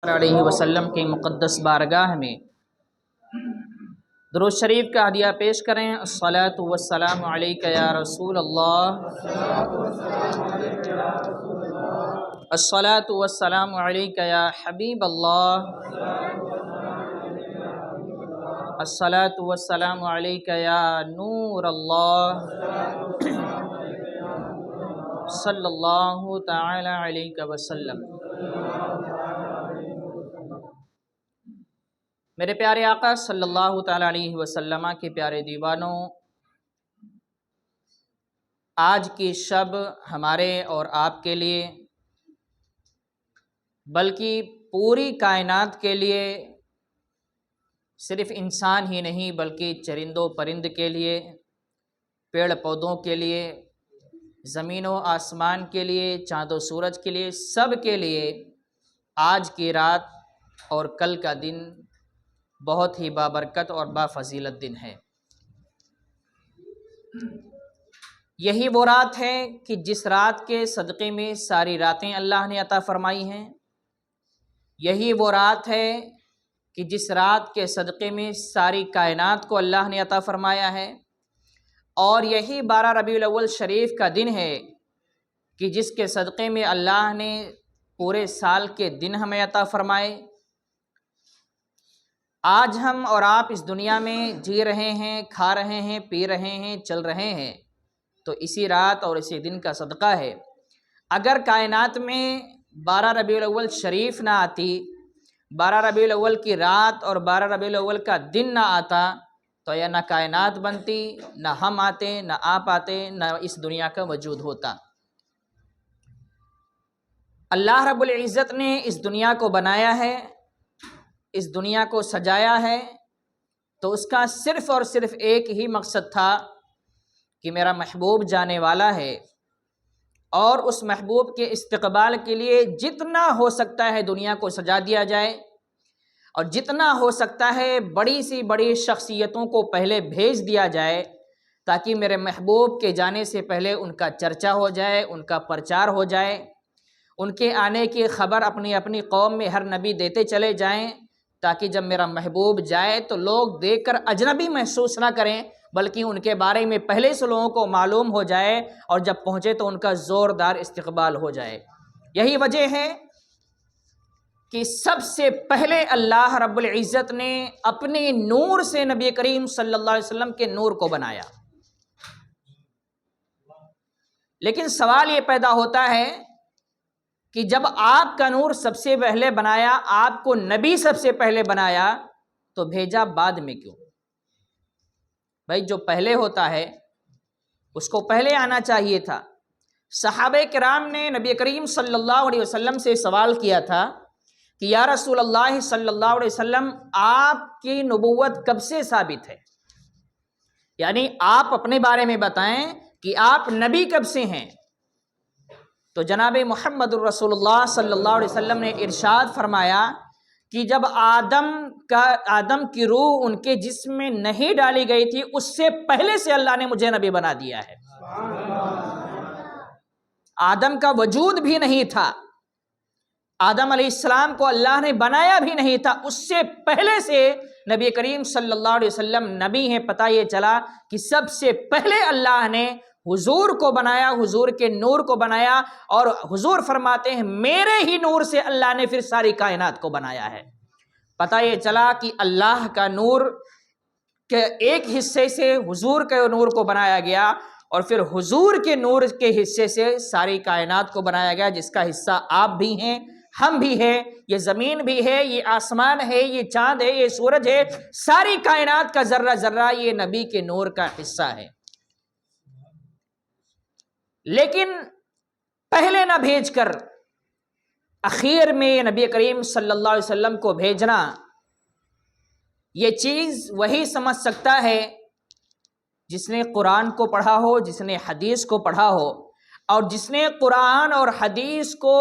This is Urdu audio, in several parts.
علیہ وسلم کی مقدس بارگاہ میں درود شریف کا ہدیہ پیش کریں۔ الصلاۃ والسلام علیک یا رسول اللہ، الصلاۃ والسلام علیک یا حبیب اللہ، الصلاۃ والسلام علیک یا نور اللہ، صلی اللہ تعالی علیہ وسلم۔ میرے پیارے آقا صلی اللہ تعالی علیہ وسلم کے پیارے دیوانوں، آج کی شب ہمارے اور آپ کے لیے بلکہ پوری کائنات کے لیے، صرف انسان ہی نہیں بلکہ چرند و پرند کے لیے، پیڑ پودوں کے لیے، زمین و آسمان کے لیے، چاند و سورج کے لیے، سب کے لیے آج کی رات اور کل کا دن بہت ہی بابرکت اور بافضیلت دن ہے۔ یہی وہ رات ہے کہ جس رات کے صدقے میں ساری راتیں اللہ نے عطا فرمائی ہیں۔ یہی وہ رات ہے کہ جس رات کے صدقے میں ساری کائنات کو اللہ نے عطا فرمایا ہے، اور یہی 12 ربیع الاول شریف کا دن ہے کہ جس کے صدقے میں اللہ نے پورے سال کے دن ہمیں عطا فرمائے۔ آج ہم اور آپ اس دنیا میں جی رہے ہیں، کھا رہے ہیں، پی رہے ہیں، چل رہے ہیں، تو اسی رات اور اسی دن کا صدقہ ہے۔ اگر کائنات میں 12 ربیع الاول شریف نہ آتی، 12 ربیع الاول کی رات اور 12 ربیع الاول کا دن نہ آتا، تو یا نہ کائنات بنتی، نہ ہم آتے، نہ آپ آتے، نہ اس دنیا کا وجود ہوتا۔ اللہ رب العزت نے اس دنیا کو بنایا ہے، اس دنیا کو سجایا ہے، تو اس کا صرف اور صرف ایک ہی مقصد تھا کہ میرا محبوب جانے والا ہے، اور اس محبوب کے استقبال کے لیے جتنا ہو سکتا ہے دنیا کو سجا دیا جائے، اور جتنا ہو سکتا ہے بڑی سی بڑی شخصیتوں کو پہلے بھیج دیا جائے، تاکہ میرے محبوب کے جانے سے پہلے ان کا چرچا ہو جائے، ان کا پرچار ہو جائے، ان کے آنے کی خبر اپنی اپنی قوم میں ہر نبی دیتے چلے جائیں، تاکہ جب میرا محبوب جائے تو لوگ دیکھ کر اجنبی محسوس نہ کریں، بلکہ ان کے بارے میں پہلے سے لوگوں کو معلوم ہو جائے، اور جب پہنچے تو ان کا زوردار استقبال ہو جائے۔ یہی وجہ ہے کہ سب سے پہلے اللہ رب العزت نے اپنے نور سے نبی کریم صلی اللہ علیہ وسلم کے نور کو بنایا۔ لیکن سوال یہ پیدا ہوتا ہے کہ جب آپ کا نور سب سے پہلے بنایا، آپ کو نبی سب سے پہلے بنایا، تو بھیجا بعد میں کیوں؟ بھائی جو پہلے ہوتا ہے اس کو پہلے آنا چاہیے تھا۔ صحابہ کرام نے نبی کریم صلی اللہ علیہ وسلم سے سوال کیا تھا کہ یا رسول اللہ صلی اللہ علیہ وسلم، آپ کی نبوت کب سے ثابت ہے؟ یعنی آپ اپنے بارے میں بتائیں کہ آپ نبی کب سے ہیں؟ تو جناب محمد الرسول اللہ صلی اللہ علیہ وسلم نے ارشاد فرمایا کہ جب آدم کی روح ان کے جسم میں نہیں ڈالی گئی تھی، اس سے پہلے سے اللہ نے مجھے نبی بنا دیا ہے۔ آدم کا وجود بھی نہیں تھا، آدم علیہ السلام کو اللہ نے بنایا بھی نہیں تھا، اس سے پہلے سے نبی کریم صلی اللہ علیہ وسلم نبی ہیں۔ پتہ یہ چلا کہ سب سے پہلے اللہ نے حضور کو بنایا، حضور کے نور کو بنایا، اور حضور فرماتے ہیں میرے ہی نور سے اللہ نے پھر ساری کائنات کو بنایا ہے۔ پتہ یہ چلا کہ اللہ کا نور کے ایک حصے سے حضور کے نور کو بنایا گیا، اور پھر حضور کے نور کے حصے سے ساری کائنات کو بنایا گیا، جس کا حصہ آپ بھی ہیں، ہم بھی ہیں، یہ زمین بھی ہے، یہ آسمان ہے، یہ چاند ہے، یہ سورج ہے، ساری کائنات کا ذرہ ذرہ یہ نبی کے نور کا حصہ ہے۔ لیکن پہلے نہ بھیج کر اخیر میں نبی کریم صلی اللہ علیہ وسلم کو بھیجنا، یہ چیز وہی سمجھ سکتا ہے جس نے قرآن کو پڑھا ہو، جس نے حدیث کو پڑھا ہو، اور جس نے قرآن اور حدیث کو،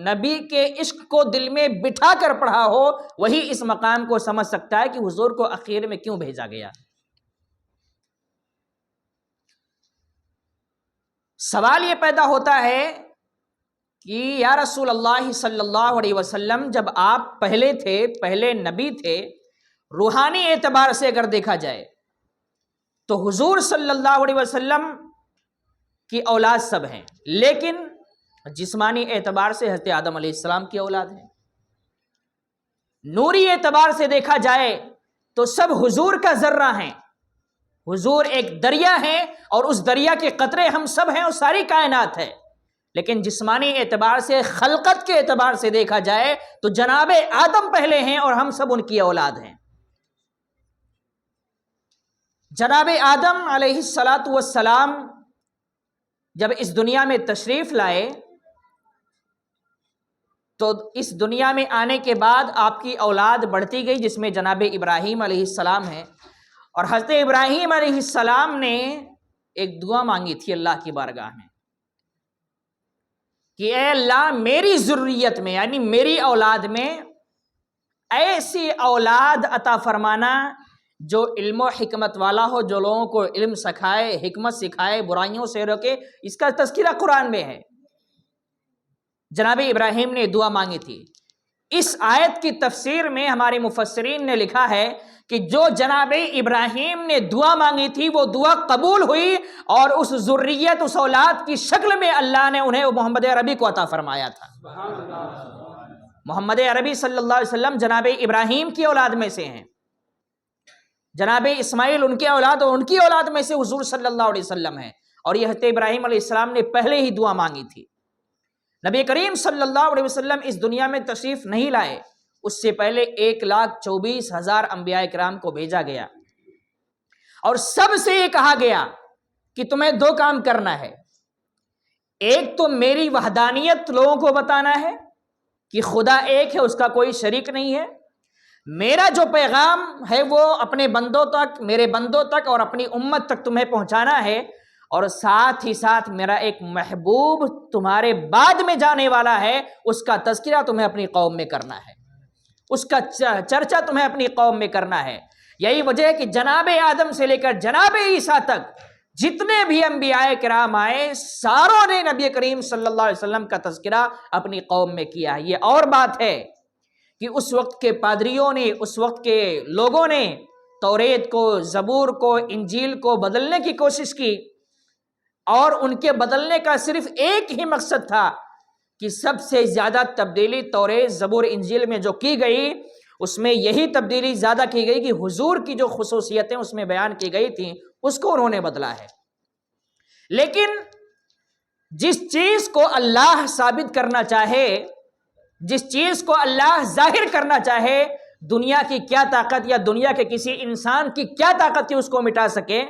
نبی کے عشق کو دل میں بٹھا کر پڑھا ہو، وہی اس مقام کو سمجھ سکتا ہے کہ حضور کو اخیر میں کیوں بھیجا گیا۔ سوال یہ پیدا ہوتا ہے کہ یا رسول اللہ صلی اللہ علیہ وسلم، جب آپ پہلے تھے، پہلے نبی تھے، روحانی اعتبار سے اگر دیکھا جائے تو حضور صلی اللہ علیہ وسلم کی اولاد سب ہیں، لیکن جسمانی اعتبار سے حضرت آدم علیہ السلام کی اولاد ہیں۔ نوری اعتبار سے دیکھا جائے تو سب حضور کا ذرہ ہیں، حضور ایک دریا ہے اور اس دریا کے قطرے ہم سب ہیں اور ساری کائنات ہے۔ لیکن جسمانی اعتبار سے، خلقت کے اعتبار سے دیکھا جائے تو جناب آدم پہلے ہیں اور ہم سب ان کی اولاد ہیں۔ جناب آدم علیہ السلام جب اس دنیا میں تشریف لائے تو اس دنیا میں آنے کے بعد آپ کی اولاد بڑھتی گئی، جس میں جناب ابراہیم علیہ السلام ہے۔ اور حضرت ابراہیم علیہ السلام نے ایک دعا مانگی تھی اللہ کی بارگاہ میں کہ اے اللہ، میری ذریت میں یعنی میری اولاد میں ایسی اولاد عطا فرمانا جو علم و حکمت والا ہو، جو لوگوں کو علم سکھائے، حکمت سکھائے، برائیوں سے روکے۔ اس کا تذکرہ قرآن میں ہے۔ جناب ابراہیم نے دعا مانگی تھی۔ اس آیت کی تفسیر میں ہمارے مفسرین نے لکھا ہے کہ جو جناب ابراہیم نے دعا مانگی تھی وہ دعا قبول ہوئی، اور اس ذریت، اس اولاد کی شکل میں اللہ نے انہیں محمد عربی کو عطا فرمایا تھا۔ محمد عربی صلی اللہ علیہ وسلم جناب ابراہیم کی اولاد میں سے ہیں، جناب اسماعیل ان کے اولاد اور ان کی اولاد میں سے حضور صلی اللہ علیہ وسلم ہیں۔ اور یہ حضرت ابراہیم علیہ السلام نے پہلے ہی دعا مانگی تھی۔ نبی کریم صلی اللہ علیہ وسلم اس دنیا میں تشریف نہیں لائے، اس سے پہلے 1,24,000 انبیاء کرام کو بھیجا گیا، اور سب سے یہ کہا گیا کہ تمہیں دو کام کرنا ہے۔ ایک تو میری وحدانیت لوگوں کو بتانا ہے کہ خدا ایک ہے، اس کا کوئی شریک نہیں ہے۔ میرا جو پیغام ہے وہ اپنے بندوں تک، میرے بندوں تک اور اپنی امت تک تمہیں پہنچانا ہے، اور ساتھ ہی ساتھ میرا ایک محبوب تمہارے بعد میں جانے والا ہے، اس کا تذکرہ تمہیں اپنی قوم میں کرنا ہے، اس کا چرچا تمہیں اپنی قوم میں کرنا ہے۔ یہی وجہ ہے کہ جناب آدم سے لے کر جناب عیسیٰ تک جتنے بھی انبیاء کرام آئے، ساروں نے نبی کریم صلی اللہ علیہ وسلم کا تذکرہ اپنی قوم میں کیا ہے۔ یہ اور بات ہے کہ اس وقت کے پادریوں نے، اس وقت کے لوگوں نے توریت کو، زبور کو، انجیل کو بدلنے کی کوشش کی، اور ان کے بدلنے کا صرف ایک ہی مقصد تھا کہ سب سے زیادہ تبدیلی توریت، زبور، انجیل میں جو کی گئی، اس میں یہی تبدیلی زیادہ کی گئی کہ حضور کی جو خصوصیتیں اس میں بیان کی گئی تھیں اس کو انہوں نے بدلا ہے۔ لیکن جس چیز کو اللہ ثابت کرنا چاہے، جس چیز کو اللہ ظاہر کرنا چاہے، دنیا کی کیا طاقت یا دنیا کے کسی انسان کی کیا طاقت تھی اس کو مٹا سکے؟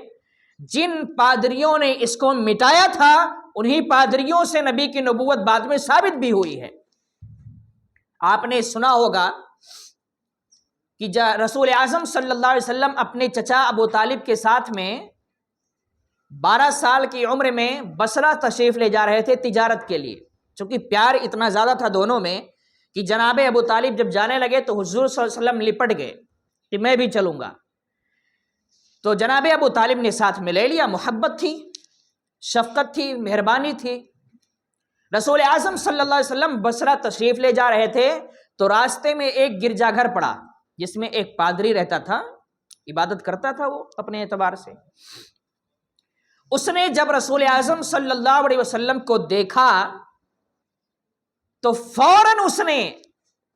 جن پادریوں نے اس کو مٹایا تھا انہی پادریوں سے نبی کی نبوت بعد میں ثابت بھی ہوئی ہے۔ آپ نے سنا ہوگا کہ رسول اعظم صلی اللہ علیہ وسلم اپنے چچا ابو طالب کے ساتھ میں 12 سال کی عمر میں بصرہ تشریف لے جا رہے تھے تجارت کے لیے، چونکہ پیار اتنا زیادہ تھا دونوں میں کہ جناب ابو طالب جب جانے لگے تو حضور صلی اللہ علیہ وسلم لپٹ گئے کہ میں بھی چلوں گا۔ تو جناب ابو طالب نے ساتھ میں لے لیا، محبت تھی، شفقت تھی، مہربانی تھی۔ رسول اعظم صلی اللہ علیہ وسلم بصرہ تشریف لے جا رہے تھے تو راستے میں ایک گرجا گھر پڑا جس میں ایک پادری رہتا تھا، عبادت کرتا تھا وہ اپنے اعتبار سے۔ اس نے جب رسول اعظم صلی اللہ علیہ وسلم کو دیکھا تو فوراً اس نے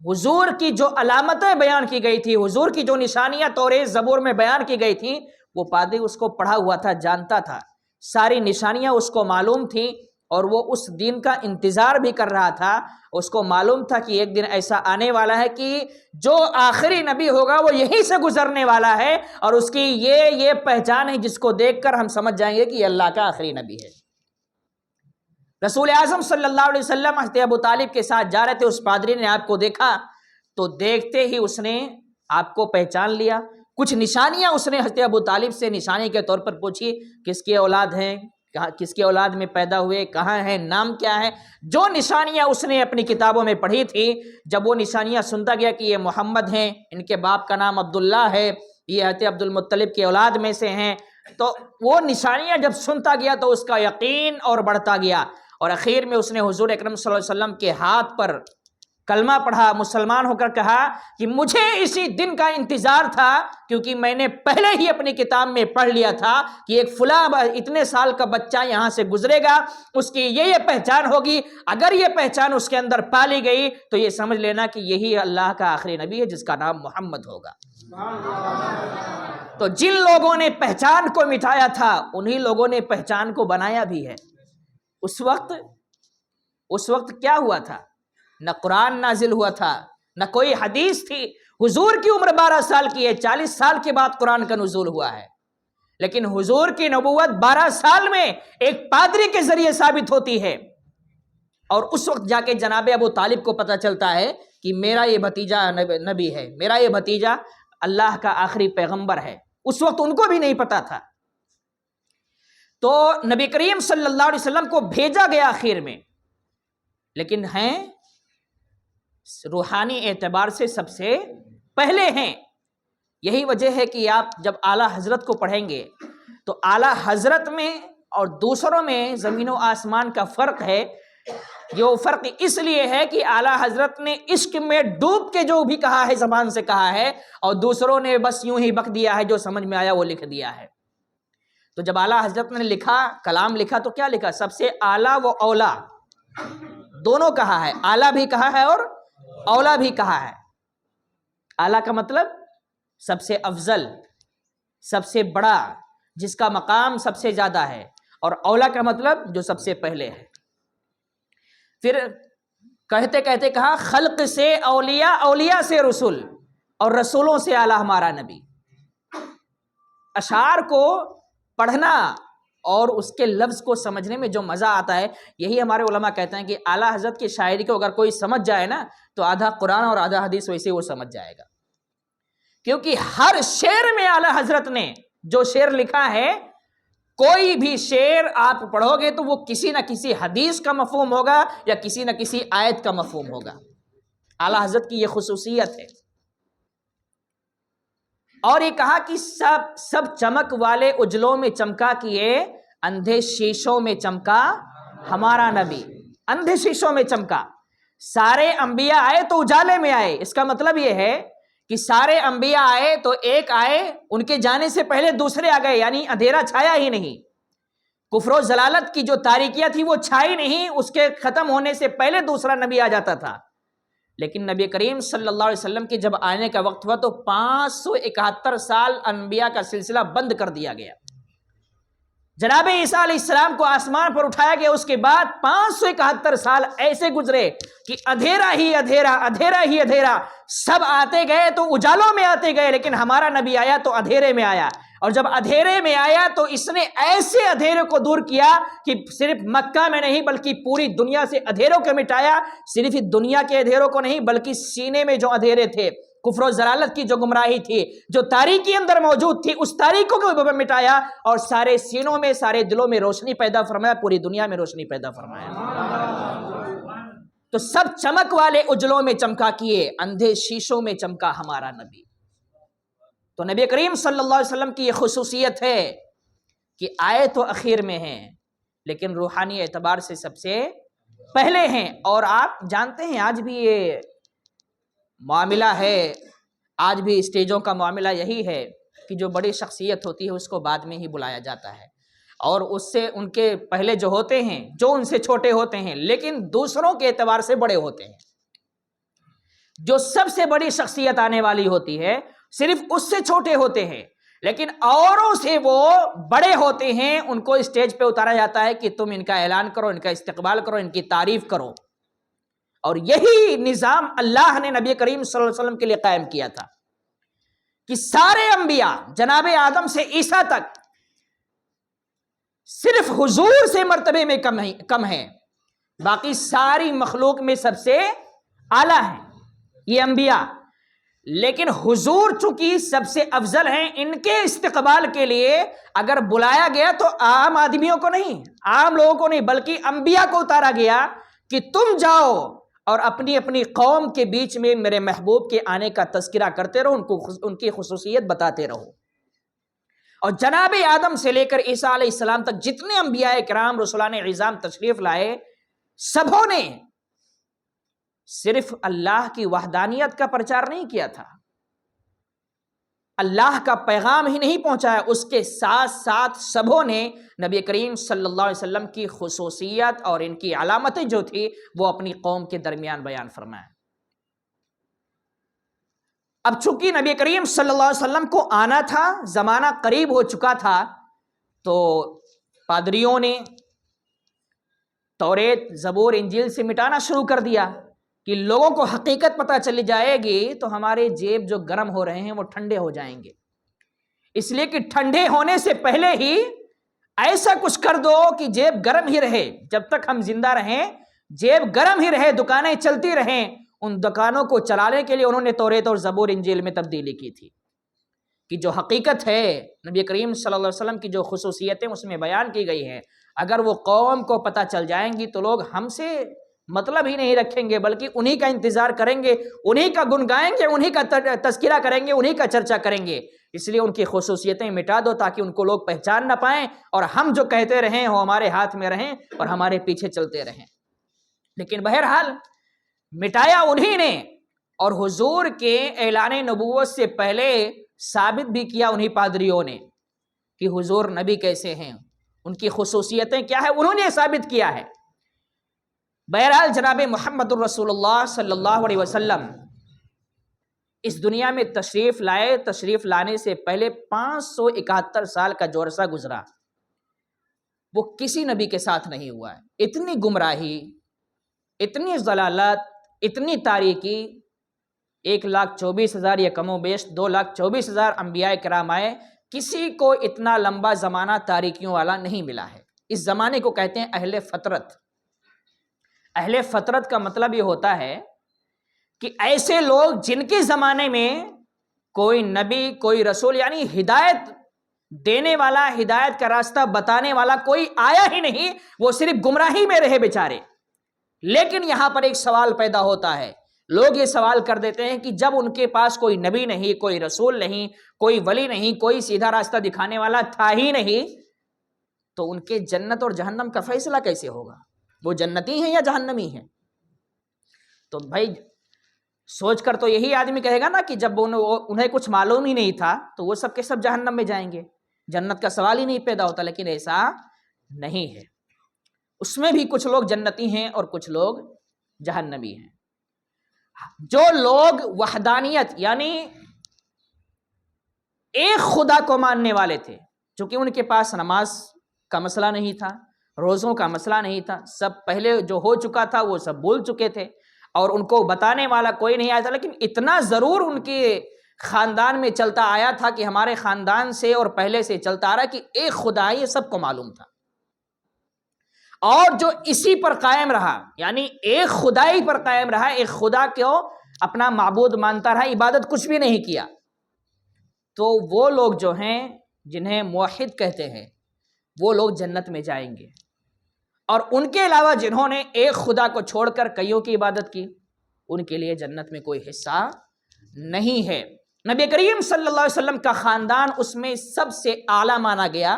حضور کی جو علامتیں بیان کی گئی تھی، حضور کی جو نشانیاں توریت زبور میں بیان کی گئی تھیں، وہ پادری اس کو پڑھا ہوا تھا، جانتا تھا، ساری نشانیاں اس کو معلوم تھیں، اور وہ اس دن کا انتظار بھی کر رہا تھا۔ اس کو معلوم تھا کہ ایک دن ایسا آنے والا ہے کہ جو آخری نبی ہوگا وہ یہیں سے گزرنے والا ہے، اور اس کی یہ پہچان ہے جس کو دیکھ کر ہم سمجھ جائیں گے کہ یہ اللہ کا آخری نبی ہے۔ رسول اعظم صلی اللہ علیہ وسلم حضرت ابو طالب کے ساتھ جا رہے تھے، اس پادری نے آپ کو دیکھا تو دیکھتے ہی اس نے آپ کو پہچان لیا۔ کچھ نشانیاں اس نے حضرت ابو طالب سے نشانی کے طور پر پوچھی، کس کی اولاد ہیں، کس کے اولاد میں پیدا ہوئے، کہاں ہیں، نام کیا ہے۔ جو نشانیاں اس نے اپنی کتابوں میں پڑھی تھی، جب وہ نشانیاں سنتا گیا کہ یہ محمد ہیں، ان کے باپ کا نام عبداللہ ہے، یہ حضرت عبد المطلب کی اولاد میں سے ہیں، تو وہ نشانیاں جب سنتا گیا تو اس کا یقین اور بڑھتا گیا، اور اخیر میں اس نے حضور اکرم صلی اللہ علیہ وسلم کے ہاتھ پر کلمہ پڑھا، مسلمان ہو کر کہا کہ مجھے اسی دن کا انتظار تھا، کیونکہ میں نے پہلے ہی اپنی کتاب میں پڑھ لیا تھا کہ ایک فلاں اتنے سال کا بچہ یہاں سے گزرے گا، اس کی یہ پہچان ہوگی، اگر یہ پہچان اس کے اندر پالی گئی تو یہ سمجھ لینا کہ یہی اللہ کا آخری نبی ہے جس کا نام محمد ہوگا۔ تو جن لوگوں نے پہچان کو مٹایا تھا انہی لوگوں نے پہچان کو بنایا بھی ہے۔ اس وقت کیا ہوا تھا؟ نہ قرآن نازل ہوا تھا، نہ کوئی حدیث تھی۔ حضور کی عمر 12 سال کی ہے، 40 سال کے بعد قرآن کا نزول ہوا ہے، لیکن حضور کی نبوت 12 سال میں ایک پادری کے ذریعے ثابت ہوتی ہے، اور اس وقت جا کے جناب ابو طالب کو پتہ چلتا ہے کہ میرا یہ بھتیجا نبی ہے، میرا یہ بھتیجا اللہ کا آخری پیغمبر ہے۔ اس وقت ان کو بھی نہیں پتا تھا۔ تو نبی کریم صلی اللہ علیہ وسلم کو بھیجا گیا آخر میں، لیکن ہیں روحانی اعتبار سے سب سے پہلے ہیں۔ یہی وجہ ہے کہ آپ جب اعلیٰ حضرت کو پڑھیں گے تو اعلیٰ حضرت میں اور دوسروں میں زمین و آسمان کا فرق ہے۔ یہ فرق اس لیے ہے کہ اعلیٰ حضرت نے عشق میں ڈوب کے جو بھی کہا ہے زبان سے کہا ہے، اور دوسروں نے بس یوں ہی بک دیا ہے، جو سمجھ میں آیا وہ لکھ دیا ہے۔ تو جب اعلیٰ حضرت نے لکھا، کلام لکھا، تو کیا لکھا؟ سب سے اعلیٰ و اولا دونوں کہا ہے، اعلیٰ بھی کہا ہے اور اولا بھی کہا ہے۔ اعلیٰ کا مطلب سب سے افضل، سب سے بڑا، جس کا مقام سب سے زیادہ ہے، اور اولا کا مطلب جو سب سے پہلے ہے۔ پھر کہتے کہتے کہا خلق سے اولیاء، اولیاء سے رسول، اور رسولوں سے اعلیٰ ہمارا نبی۔ اشعار کو پڑھنا اور اس کے لفظ کو سمجھنے میں جو مزہ آتا ہے، یہی ہمارے علماء کہتے ہیں کہ اعلیٰ حضرت کی شاعری کو اگر کوئی سمجھ جائے نا تو آدھا قرآن اور آدھا حدیث ویسے وہ سمجھ جائے گا، کیونکہ ہر شعر میں اعلیٰ حضرت نے جو شعر لکھا ہے، کوئی بھی شعر آپ پڑھو گے تو وہ کسی نہ کسی حدیث کا مفہوم ہوگا یا کسی نہ کسی آیت کا مفہوم ہوگا۔ اعلیٰ حضرت کی یہ خصوصیت ہے۔ اور یہ کہا کہ سب چمک والے اجلوں میں چمکا کیے، اندھے شیشوں میں چمکا ہمارا نبی۔ اندھے شیشوں میں چمکا، سارے انبیاء آئے تو اجالے میں آئے۔ اس کا مطلب یہ ہے کہ سارے انبیاء آئے تو ایک آئے، ان کے جانے سے پہلے دوسرے آ گئے، یعنی اندھیرا چھایا ہی نہیں۔ کفر و ضلالت کی جو تاریکیاں تھی وہ چھائی نہیں، اس کے ختم ہونے سے پہلے دوسرا نبی آ جاتا تھا۔ لیکن نبی کریم صلی اللہ علیہ وسلم کے جب آنے کا وقت ہوا تو 571 سال انبیاء کا سلسلہ بند کر دیا گیا۔ جناب عیسیٰ علیہ السلام کو آسمان پر اٹھایا گیا، اس کے بعد 571 سال ایسے گزرے کہ اندھیرا ہی اندھیرا، اندھیرا ہی اندھیرا، سب آتے گئے تو اجالوں میں آتے گئے، لیکن ہمارا نبی آیا تو اندھیرے میں آیا۔ اور جب اندھیرے میں آیا تو اس نے ایسے اندھیرے کو دور کیا کہ صرف مکہ میں نہیں بلکہ پوری دنیا سے اندھیروں کو مٹایا۔ صرف دنیا کے اندھیروں کو نہیں بلکہ سینے میں جو اندھیرے تھے، کفر و ضلالت کی جو گمراہی تھی، جو تاریکی اندر موجود تھی، اس تاریکوں کو مٹایا اور سارے سینوں میں، سارے دلوں میں روشنی پیدا فرمایا، پوری دنیا میں روشنی پیدا فرمایا۔ تو سب چمک والے اجلوں میں چمکا کیے، اندھے شیشوں میں چمکا ہمارا نبی۔ تو نبی کریم صلی اللہ علیہ وسلم کی یہ خصوصیت ہے کہ آئے تو اخیر میں ہیں لیکن روحانی اعتبار سے سب سے پہلے ہیں۔ اور آپ جانتے ہیں آج بھی یہ معاملہ ہے، آج بھی اسٹیجوں کا معاملہ یہی ہے کہ جو بڑی شخصیت ہوتی ہے اس کو بعد میں ہی بلایا جاتا ہے، اور اس سے ان کے پہلے جو ہوتے ہیں جو ان سے چھوٹے ہوتے ہیں لیکن دوسروں کے اعتبار سے بڑے ہوتے ہیں۔ جو سب سے بڑی شخصیت آنے والی ہوتی ہے صرف اس سے چھوٹے ہوتے ہیں، لیکن اوروں سے وہ بڑے ہوتے ہیں، ان کو اسٹیج پہ اتارا جاتا ہے کہ تم ان کا اعلان کرو، ان کا استقبال کرو، ان کی تعریف کرو۔ اور یہی نظام اللہ نے نبی کریم صلی اللہ علیہ وسلم کے لیے قائم کیا تھا کہ سارے انبیاء جناب آدم سے عیسیٰ تک صرف حضور سے مرتبے میں کم ہیں، باقی ساری مخلوق میں سب سے اعلیٰ ہیں یہ انبیاء۔ لیکن حضور چونکہ سب سے افضل ہیں، ان کے استقبال کے لیے اگر بلایا گیا تو عام آدمیوں کو نہیں، عام لوگوں کو نہیں، بلکہ انبیاء کو اتارا گیا کہ تم جاؤ اور اپنی اپنی قوم کے بیچ میں میرے محبوب کے آنے کا تذکرہ کرتے رہو، ان کی خصوصیت بتاتے رہو۔ اور جناب آدم سے لے کر عیسیٰ علیہ السلام تک جتنے انبیاء کرام رسولان عظام تشریف لائے، سبوں نے صرف اللہ کی وحدانیت کا پرچار نہیں کیا تھا، اللہ کا پیغام ہی نہیں پہنچایا، اس کے ساتھ ساتھ سبوں نے نبی کریم صلی اللہ علیہ وسلم کی خصوصیت اور ان کی علامتیں جو تھی وہ اپنی قوم کے درمیان بیان فرمایا۔ اب چونکہ نبی کریم صلی اللہ علیہ وسلم کو آنا تھا، زمانہ قریب ہو چکا تھا، تو پادریوں نے توریت، زبور، انجیل سے مٹانا شروع کر دیا کہ لوگوں کو حقیقت پتہ چلی جائے گی تو ہمارے جیب جو گرم ہو رہے ہیں وہ ٹھنڈے ہو جائیں گے، اس لیے کہ ٹھنڈے ہونے سے پہلے ہی ایسا کچھ کر دو کہ جیب گرم ہی رہے، جب تک ہم زندہ رہیں جیب گرم ہی رہے، دکانیں چلتی رہیں۔ ان دکانوں کو چلانے کے لیے انہوں نے توریت اور زبور انجیل میں تبدیلی کی تھی کہ جو حقیقت ہے نبی کریم صلی اللہ علیہ وسلم کی جو خصوصیتیں اس میں بیان کی گئی ہیں، اگر وہ قوم کو پتہ چل جائیں گی تو لوگ ہم سے مطلب ہی نہیں رکھیں گے، بلکہ انہی کا انتظار کریں گے، انہی کا گن گائیں گے، انہی کا تذکرہ کریں گے، انہی کا چرچا کریں گے۔ اس لیے ان کی خصوصیتیں مٹا دو تاکہ ان کو لوگ پہچان نہ پائیں اور ہم جو کہتے رہیں وہ ہمارے ہاتھ میں رہیں اور ہمارے پیچھے چلتے رہیں۔ لیکن بہرحال مٹایا انہی نے، اور حضور کے اعلان نبوت سے پہلے ثابت بھی کیا انہی پادریوں نے کہ حضور نبی کیسے ہیں، ان کی خصوصیتیں کیا ہیں، انہوں نے ثابت کیا ہے۔ بہرحال جناب محمد الرسول اللہ صلی اللہ علیہ وسلم اس دنیا میں تشریف لائے، تشریف لانے سے پہلے 571 سال کا جو عرصہ گزرا وہ کسی نبی کے ساتھ نہیں ہوا ہے۔ اتنی گمراہی، اتنی ضلالت، اتنی تاریکی، 1,24,000 یا کم و بیش 2,24,000 انبیاء کرام آئے، کسی کو اتنا لمبا زمانہ تاریکیوں والا نہیں ملا ہے۔ اس زمانے کو کہتے ہیں اہل فترت۔ اہل فترت کا مطلب یہ ہوتا ہے کہ ایسے لوگ جن کے زمانے میں کوئی نبی، کوئی رسول، یعنی ہدایت دینے والا، ہدایت کا راستہ بتانے والا کوئی آیا ہی نہیں، وہ صرف گمراہی میں رہے بیچارے۔ لیکن یہاں پر ایک سوال پیدا ہوتا ہے، لوگ یہ سوال کر دیتے ہیں کہ جب ان کے پاس کوئی نبی نہیں، کوئی رسول نہیں، کوئی ولی نہیں، کوئی سیدھا راستہ دکھانے والا تھا ہی نہیں، تو ان کے جنت اور جہنم کا فیصلہ کیسے ہوگا؟ وہ جنتی ہیں یا جہنمی ہیں؟ تو بھائی سوچ کر تو یہی آدمی کہے گا نا کہ جب انہیں کچھ معلوم ہی نہیں تھا تو وہ سب کے سب جہنم میں جائیں گے، جنت کا سوال ہی نہیں پیدا ہوتا۔ لیکن ایسا نہیں ہے، اس میں بھی کچھ لوگ جنتی ہیں اور کچھ لوگ جہنمی ہیں۔ جو لوگ وحدانیت یعنی ایک خدا کو ماننے والے تھے، چونکہ ان کے پاس نماز کا مسئلہ نہیں تھا، روزوں کا مسئلہ نہیں تھا، سب پہلے جو ہو چکا تھا وہ سب بھول چکے تھے اور ان کو بتانے والا کوئی نہیں آیا تھا، لیکن اتنا ضرور ان کے خاندان میں چلتا آیا تھا کہ ہمارے خاندان سے اور پہلے سے چلتا آ رہا کہ ایک خدا ہے، یہ سب کو معلوم تھا، اور جو اسی پر قائم رہا، یعنی ایک خدائی پر قائم رہا، ایک خدا کو اپنا معبود مانتا رہا، عبادت کچھ بھی نہیں کیا، تو وہ لوگ جو ہیں جنہیں موحد کہتے ہیں وہ لوگ جنت میں جائیں گے، اور ان کے علاوہ جنہوں نے ایک خدا کو چھوڑ کر کئیوں کی عبادت کی ان کے لیے جنت میں کوئی حصہ نہیں ہے۔ نبی کریم صلی اللہ علیہ وسلم کا خاندان اس میں سب سے اعلیٰ مانا گیا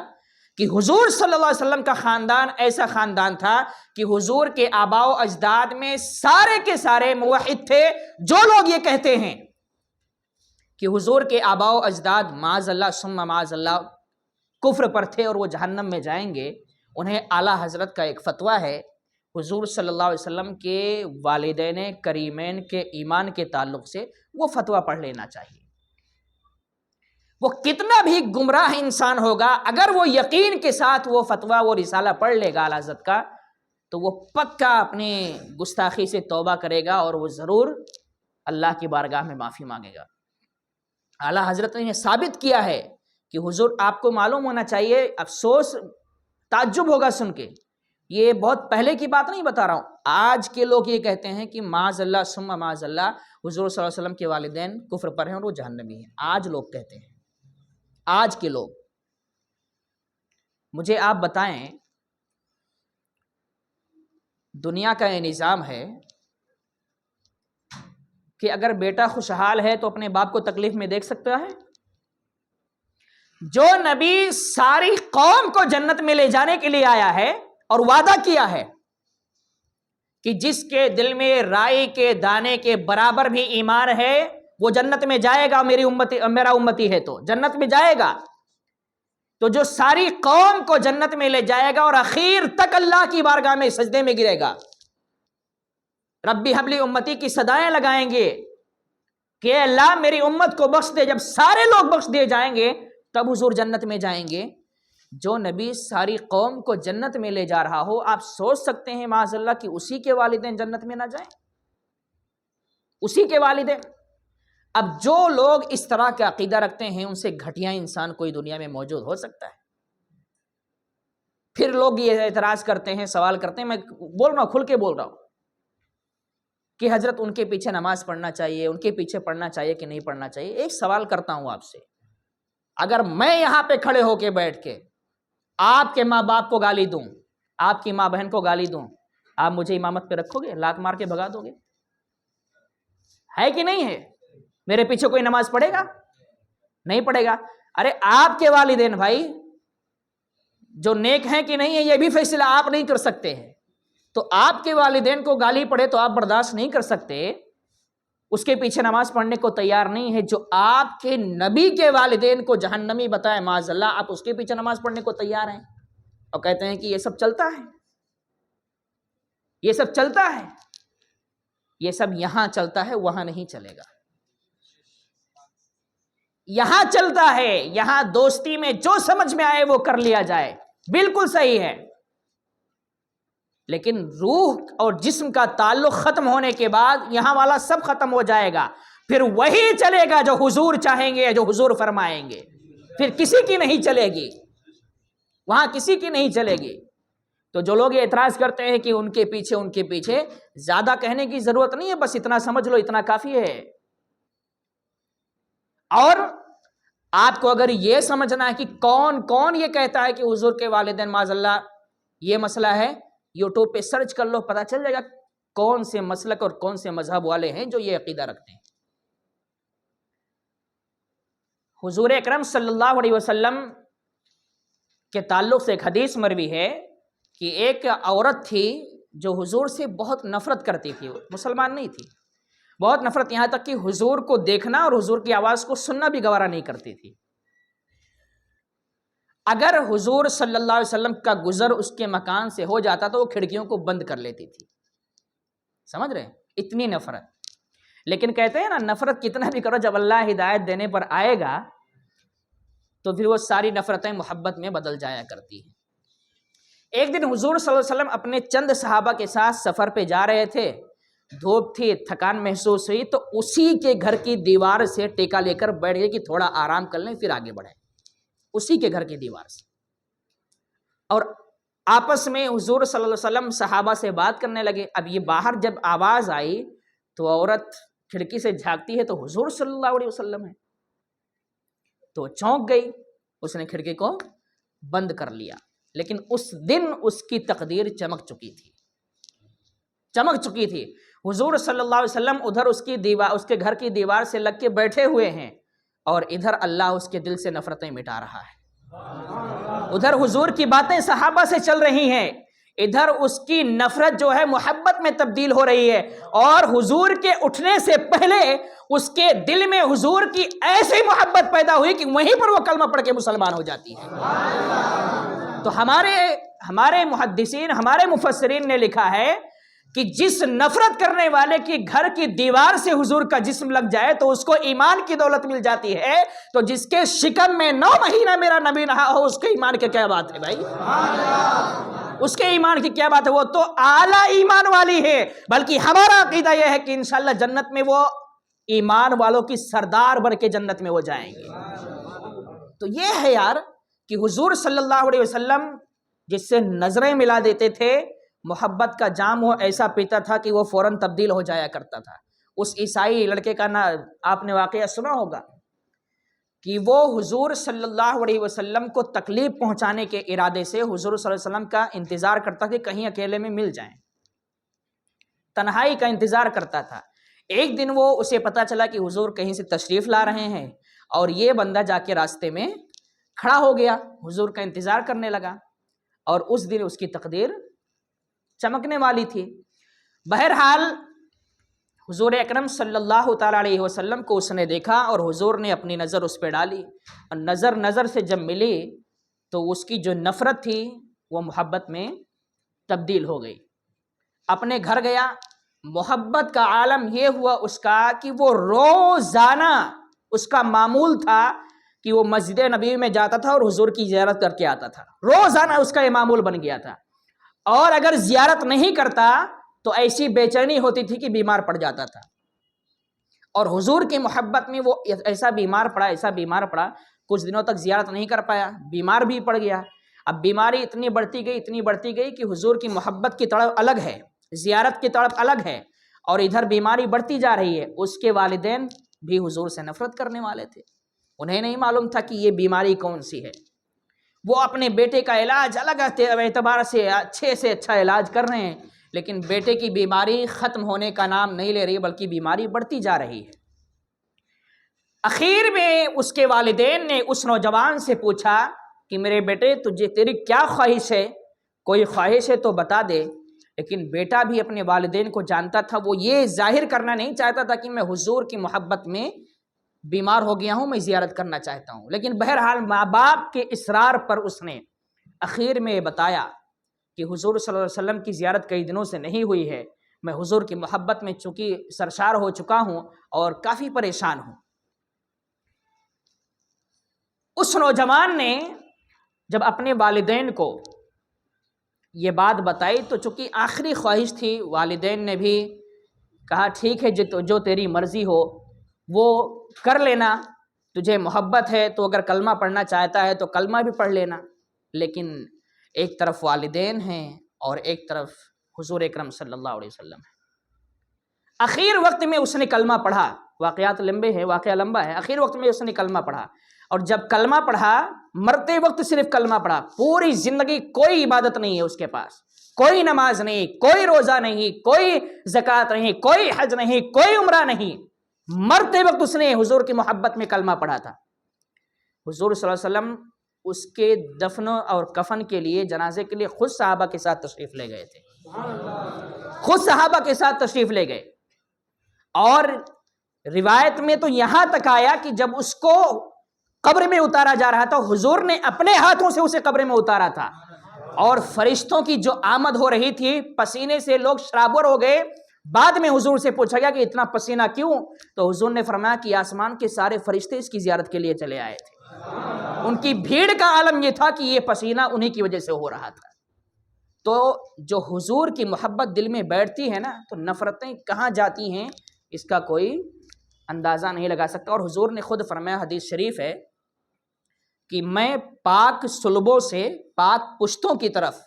کہ حضور صلی اللہ علیہ وسلم کا خاندان ایسا خاندان تھا کہ حضور کے آباء و اجداد میں سارے کے سارے موحد تھے۔ جو لوگ یہ کہتے ہیں کہ حضور کے آباء و اجداد معاذ اللہ ثم معاذ اللہ کفر پر تھے اور وہ جہنم میں جائیں گے، انہیں اعلیٰ حضرت کا ایک فتویٰ ہے، حضور صلی اللہ علیہ وسلم کے والدین کریمین کے ایمان کے تعلق سے وہ فتویٰ پڑھ لینا چاہیے۔ وہ کتنا بھی گمراہ انسان ہوگا، اگر وہ یقین کے ساتھ وہ فتویٰ، وہ رسالہ پڑھ لے گا اعلیٰ حضرت کا، تو وہ پکا اپنی گستاخی سے توبہ کرے گا اور وہ ضرور اللہ کی بارگاہ میں معافی مانگے گا۔ اعلیٰ حضرت نے ثابت کیا ہے کہ حضور آپ کو معلوم ہونا چاہیے، افسوس تعجب ہوگا سن کے، یہ بہت پہلے کی بات نہیں بتا رہا ہوں، آج کے لوگ یہ کہتے ہیں کہ معاذ اللہ ثم معاذ اللہ حضور صلی اللہ علیہ وسلم کے والدین کفر پر ہیں اور وہ جہنمی ہیں، آج لوگ کہتے ہیں، آج کے لوگ۔ مجھے آپ بتائیں، دنیا کا یہ نظام ہے کہ اگر بیٹا خوشحال ہے تو اپنے باپ کو تکلیف میں دیکھ سکتا ہے؟ جو نبی ساری قوم کو جنت میں لے جانے کے لیے آیا ہے اور وعدہ کیا ہے کہ جس کے دل میں رائی کے دانے کے برابر بھی ایمان ہے وہ جنت میں جائے گا، میرا امتی ہے تو جنت میں جائے گا۔ تو جو ساری قوم کو جنت میں لے جائے گا اور اخیر تک اللہ کی بارگاہ میں سجدے میں گرے گا، ربی حبلی امتی کی صدائیں لگائیں گے کہ اللہ میری امت کو بخش دے۔ جب سارے لوگ بخش دیے جائیں گے تب حضور جنت میں جائیں گے۔ جو نبی ساری قوم کو جنت میں لے جا رہا ہو، آپ سوچ سکتے ہیں معاذ اللہ کہ اسی کے والدین جنت میں نہ جائیں، اسی کے والدین۔ اب جو لوگ اس طرح کا عقیدہ رکھتے ہیں ان سے گھٹیا انسان کوئی دنیا میں موجود ہو سکتا ہے؟ پھر لوگ یہ اعتراض کرتے ہیں، سوال کرتے ہیں، میں بول رہا ہوں، کھل کے بول رہا ہوں کہ حضرت ان کے پیچھے نماز پڑھنا چاہیے، ان کے پیچھے پڑھنا چاہیے کہ نہیں پڑھنا چاہیے۔ ایک سوال کرتا ہوں آپ سے، اگر میں یہاں پہ کھڑے ہو کے بیٹھ کے آپ کے ماں باپ کو گالی دوں، آپ کی ماں بہن کو گالی دوں، آپ مجھے امامت پہ رکھو گے؟ لات مار کے بھگا دو گے؟ ہے کہ نہیں ہے؟ میرے پیچھے کوئی نماز پڑھے گا؟ نہیں پڑھے گا۔ ارے آپ کے والدین بھائی جو نیک ہیں کہ نہیں ہیں یہ بھی فیصلہ آپ نہیں کر سکتے ہیں، تو آپ کے والدین کو گالی پڑے تو آپ برداشت نہیں کر سکتے، اس کے پیچھے نماز پڑھنے کو تیار نہیں ہے۔ جو آپ کے نبی کے والدین کو جہنمی بتائے معاذ اللہ، آپ اس کے پیچھے نماز پڑھنے کو تیار ہیں اور کہتے ہیں کہ یہ سب چلتا ہے، یہ سب چلتا ہے۔ یہ سب یہاں چلتا ہے، وہاں نہیں چلے گا۔ یہاں چلتا ہے، یہاں دوستی میں جو سمجھ میں آئے وہ کر لیا جائے، بالکل صحیح ہے، لیکن روح اور جسم کا تعلق ختم ہونے کے بعد یہاں والا سب ختم ہو جائے گا، پھر وہی چلے گا جو حضور چاہیں گے، جو حضور فرمائیں گے، پھر کسی کی نہیں چلے گی، وہاں کسی کی نہیں چلے گی۔ تو جو لوگ یہ اعتراض کرتے ہیں کہ ان کے پیچھے زیادہ کہنے کی ضرورت نہیں ہے، بس اتنا سمجھ لو، اتنا کافی ہے۔ اور آپ کو اگر یہ سمجھنا ہے کہ کون کون یہ کہتا ہے کہ حضور کے والدین معاذ اللہ یہ مسئلہ ہے، یوٹیوب پہ سرچ کر لو، پتہ چل جائے گا کون سے مسلک اور کون سے مذہب والے ہیں جو یہ عقیدہ رکھتے ہیں۔ حضور اکرم صلی اللہ علیہ وسلم کے تعلق سے ایک حدیث مروی ہے کہ ایک عورت تھی جو حضور سے بہت نفرت کرتی تھی، مسلمان نہیں تھی، بہت نفرت، یہاں تک کہ حضور کو دیکھنا اور حضور کی آواز کو سننا بھی گوارا نہیں کرتی تھی۔ اگر حضور صلی اللہ علیہ وسلم کا گزر اس کے مکان سے ہو جاتا تو وہ کھڑکیوں کو بند کر لیتی تھی، سمجھ رہے ہیں؟ اتنی نفرت۔ لیکن کہتے ہیں نا، نفرت کتنا بھی کرو، جب اللہ ہدایت دینے پر آئے گا تو پھر وہ ساری نفرتیں محبت میں بدل جایا کرتی ہیں۔ ایک دن حضور صلی اللہ علیہ وسلم اپنے چند صحابہ کے ساتھ سفر پہ جا رہے تھے، دھوپ تھی، تھکان محسوس ہوئی، تو اسی کے گھر کی دیوار سے ٹیکا لے کر بیٹھ گئے کہ تھوڑا آرام کر لیں پھر آگے بڑھیں، اسی کے گھر کی دیوار سے۔ اور آپس میں حضور صلی اللہ علیہ وسلم صحابہ سے بات کرنے لگے۔ اب یہ باہر جب آواز آئی تو عورت کھڑکی سے جھانکتی ہے تو حضور صلی اللہ علیہ وسلم ہے، تو چونک گئی، اس نے کھڑکی کو بند کر لیا۔ لیکن اس دن اس کی تقدیر چمک چکی تھی۔ حضور صلی اللہ علیہ وسلم ادھر اس کے گھر کی دیوار سے لگ کے بیٹھے ہوئے ہیں اور ادھر اللہ اس کے دل سے نفرتیں مٹا رہا ہے۔ ادھر حضور کی باتیں صحابہ سے چل رہی ہیں، ادھر اس کی نفرت جو ہے محبت میں تبدیل ہو رہی ہے، اور حضور کے اٹھنے سے پہلے اس کے دل میں حضور کی ایسی محبت پیدا ہوئی کہ وہیں پر وہ کلمہ پڑھ کے مسلمان ہو جاتی ہے۔ تو ہمارے محدثین، ہمارے مفسرین نے لکھا ہے کہ جس نفرت کرنے والے کی گھر کی دیوار سے حضور کا جسم لگ جائے تو اس کو ایمان کی دولت مل جاتی ہے، تو جس کے شکم میں 9 مہینہ میرا نبی نہا ہو اس کے ایمان کی کیا بات ہے بھائی؟ اس کے ایمان کی کیا بات ہے؟ وہ تو اعلیٰ ایمان والی ہے۔ بلکہ ہمارا عقیدہ یہ ہے کہ انشاءاللہ جنت میں وہ ایمان والوں کی سردار بن کے جنت میں وہ جائیں گے۔ تو یہ ہے یار کہ حضور صلی اللہ علیہ وسلم جس سے نظریں ملا دیتے تھے، محبت کا جام وہ ایسا پیتا تھا کہ وہ فوراً تبدیل ہو جایا کرتا تھا۔ اس عیسائی لڑکے کا آپ نے واقعہ سنا ہوگا کہ وہ حضور صلی اللہ علیہ وسلم کو تکلیف پہنچانے کے ارادے سے حضور صلی اللہ علیہ وسلم کا انتظار کرتا تھا کہ کہیں اکیلے میں مل جائیں، تنہائی کا انتظار کرتا تھا۔ ایک دن وہ اسے پتا چلا کہ حضور کہیں سے تشریف لا رہے ہیں، اور یہ بندہ جا کے راستے میں کھڑا ہو گیا، حضور کا انتظار کرنے لگا، اور اس دن اس کی تقدیر چمکنے والی تھی۔ بہرحال حضور اکرم صلی اللہ تعالیٰ علیہ وسلم کو اس نے دیکھا اور حضور نے اپنی نظر اس پہ ڈالی، اور نظر سے جب ملی تو اس کی جو نفرت تھی وہ محبت میں تبدیل ہو گئی۔ اپنے گھر گیا، محبت کا عالم یہ ہوا اس کا کہ وہ روزانہ اس کا معمول تھا کہ وہ مسجد نبوی میں جاتا تھا اور حضور کی زیارت کر کے آتا تھا، روزانہ اس کا یہ معمول بن گیا تھا۔ اور اگر زیارت نہیں کرتا تو ایسی بے چینی ہوتی تھی کہ بیمار پڑ جاتا تھا، اور حضور کی محبت میں وہ ایسا بیمار پڑا کچھ دنوں تک زیارت نہیں کر پایا، بیمار بھی پڑ گیا۔ اب بیماری اتنی بڑھتی گئی کہ حضور کی محبت کی تڑپ الگ ہے، زیارت کی تڑپ الگ ہے، اور ادھر بیماری بڑھتی جا رہی ہے۔ اس کے والدین بھی حضور سے نفرت کرنے والے تھے، انہیں نہیں معلوم تھا کہ یہ بیماری کون سی ہے۔ وہ اپنے بیٹے کا علاج الگ اعتبار سے اچھا علاج کر رہے ہیں، لیکن بیٹے کی بیماری ختم ہونے کا نام نہیں لے رہی، بلکہ بیماری بڑھتی جا رہی ہے۔ اخیر میں اس کے والدین نے اس نوجوان سے پوچھا کہ میرے بیٹے تیری کیا خواہش ہے، کوئی خواہش ہے تو بتا دے۔ لیکن بیٹا بھی اپنے والدین کو جانتا تھا، وہ یہ ظاہر کرنا نہیں چاہتا تھا کہ میں حضور کی محبت میں بیمار ہو گیا ہوں، میں زیارت کرنا چاہتا ہوں۔ لیکن بہرحال ماں باپ کے اصرار پر اس نے اخیر میں بتایا کہ حضور صلی اللہ علیہ وسلم کی زیارت کئی دنوں سے نہیں ہوئی ہے، میں حضور کی محبت میں چونکہ سرشار ہو چکا ہوں اور کافی پریشان ہوں۔ اس نوجوان نے جب اپنے والدین کو یہ بات بتائی تو چونکہ آخری خواہش تھی، والدین نے بھی کہا ٹھیک ہے جو تیری مرضی ہو وہ کر لینا، تجھے محبت ہے تو اگر کلمہ پڑھنا چاہتا ہے تو کلمہ بھی پڑھ لینا۔ لیکن ایک طرف والدین ہیں اور ایک طرف حضور اکرم صلی اللہ علیہ وسلم ہے۔ اخیر وقت میں اس نے کلمہ پڑھا، واقعہ لمبا ہے، اخیر وقت میں اس نے کلمہ پڑھا، اور جب کلمہ پڑھا مرتے وقت صرف کلمہ پڑھا، پوری زندگی کوئی عبادت نہیں ہے اس کے پاس، کوئی نماز نہیں، کوئی روزہ نہیں، کوئی زکوٰۃ نہیں، کوئی حج نہیں، کوئی عمرہ نہیں، مرتے وقت اس نے حضور کی محبت میں کلمہ پڑھا تھا۔ حضور صلی اللہ علیہ وسلم اس کے دفن اور کفن کے لیے، جنازے کے لیے خود صحابہ کے ساتھ تشریف لے گئے تھے، خود صحابہ کے ساتھ تشریف لے گئے۔ اور روایت میں تو یہاں تک آیا کہ جب اس کو قبر میں اتارا جا رہا تھا، حضور نے اپنے ہاتھوں سے اسے قبر میں اتارا تھا، اور فرشتوں کی جو آمد ہو رہی تھی، پسینے سے لوگ شرابور ہو گئے۔ بعد میں حضور سے پوچھا گیا کہ اتنا پسینہ کیوں؟ تو حضور نے فرمایا کہ آسمان کے سارے فرشتے اس کی زیارت کے لیے چلے آئے تھے، ان کی بھیڑ کا عالم یہ تھا کہ یہ پسینہ انہی کی وجہ سے ہو رہا تھا۔ تو جو حضور کی محبت دل میں بیٹھتی ہے نا، تو نفرتیں کہاں جاتی ہیں اس کا کوئی اندازہ نہیں لگا سکتا۔ اور حضور نے خود فرمایا، حدیث شریف ہے کہ میں پاک صلبوں سے پاک پشتوں کی طرف،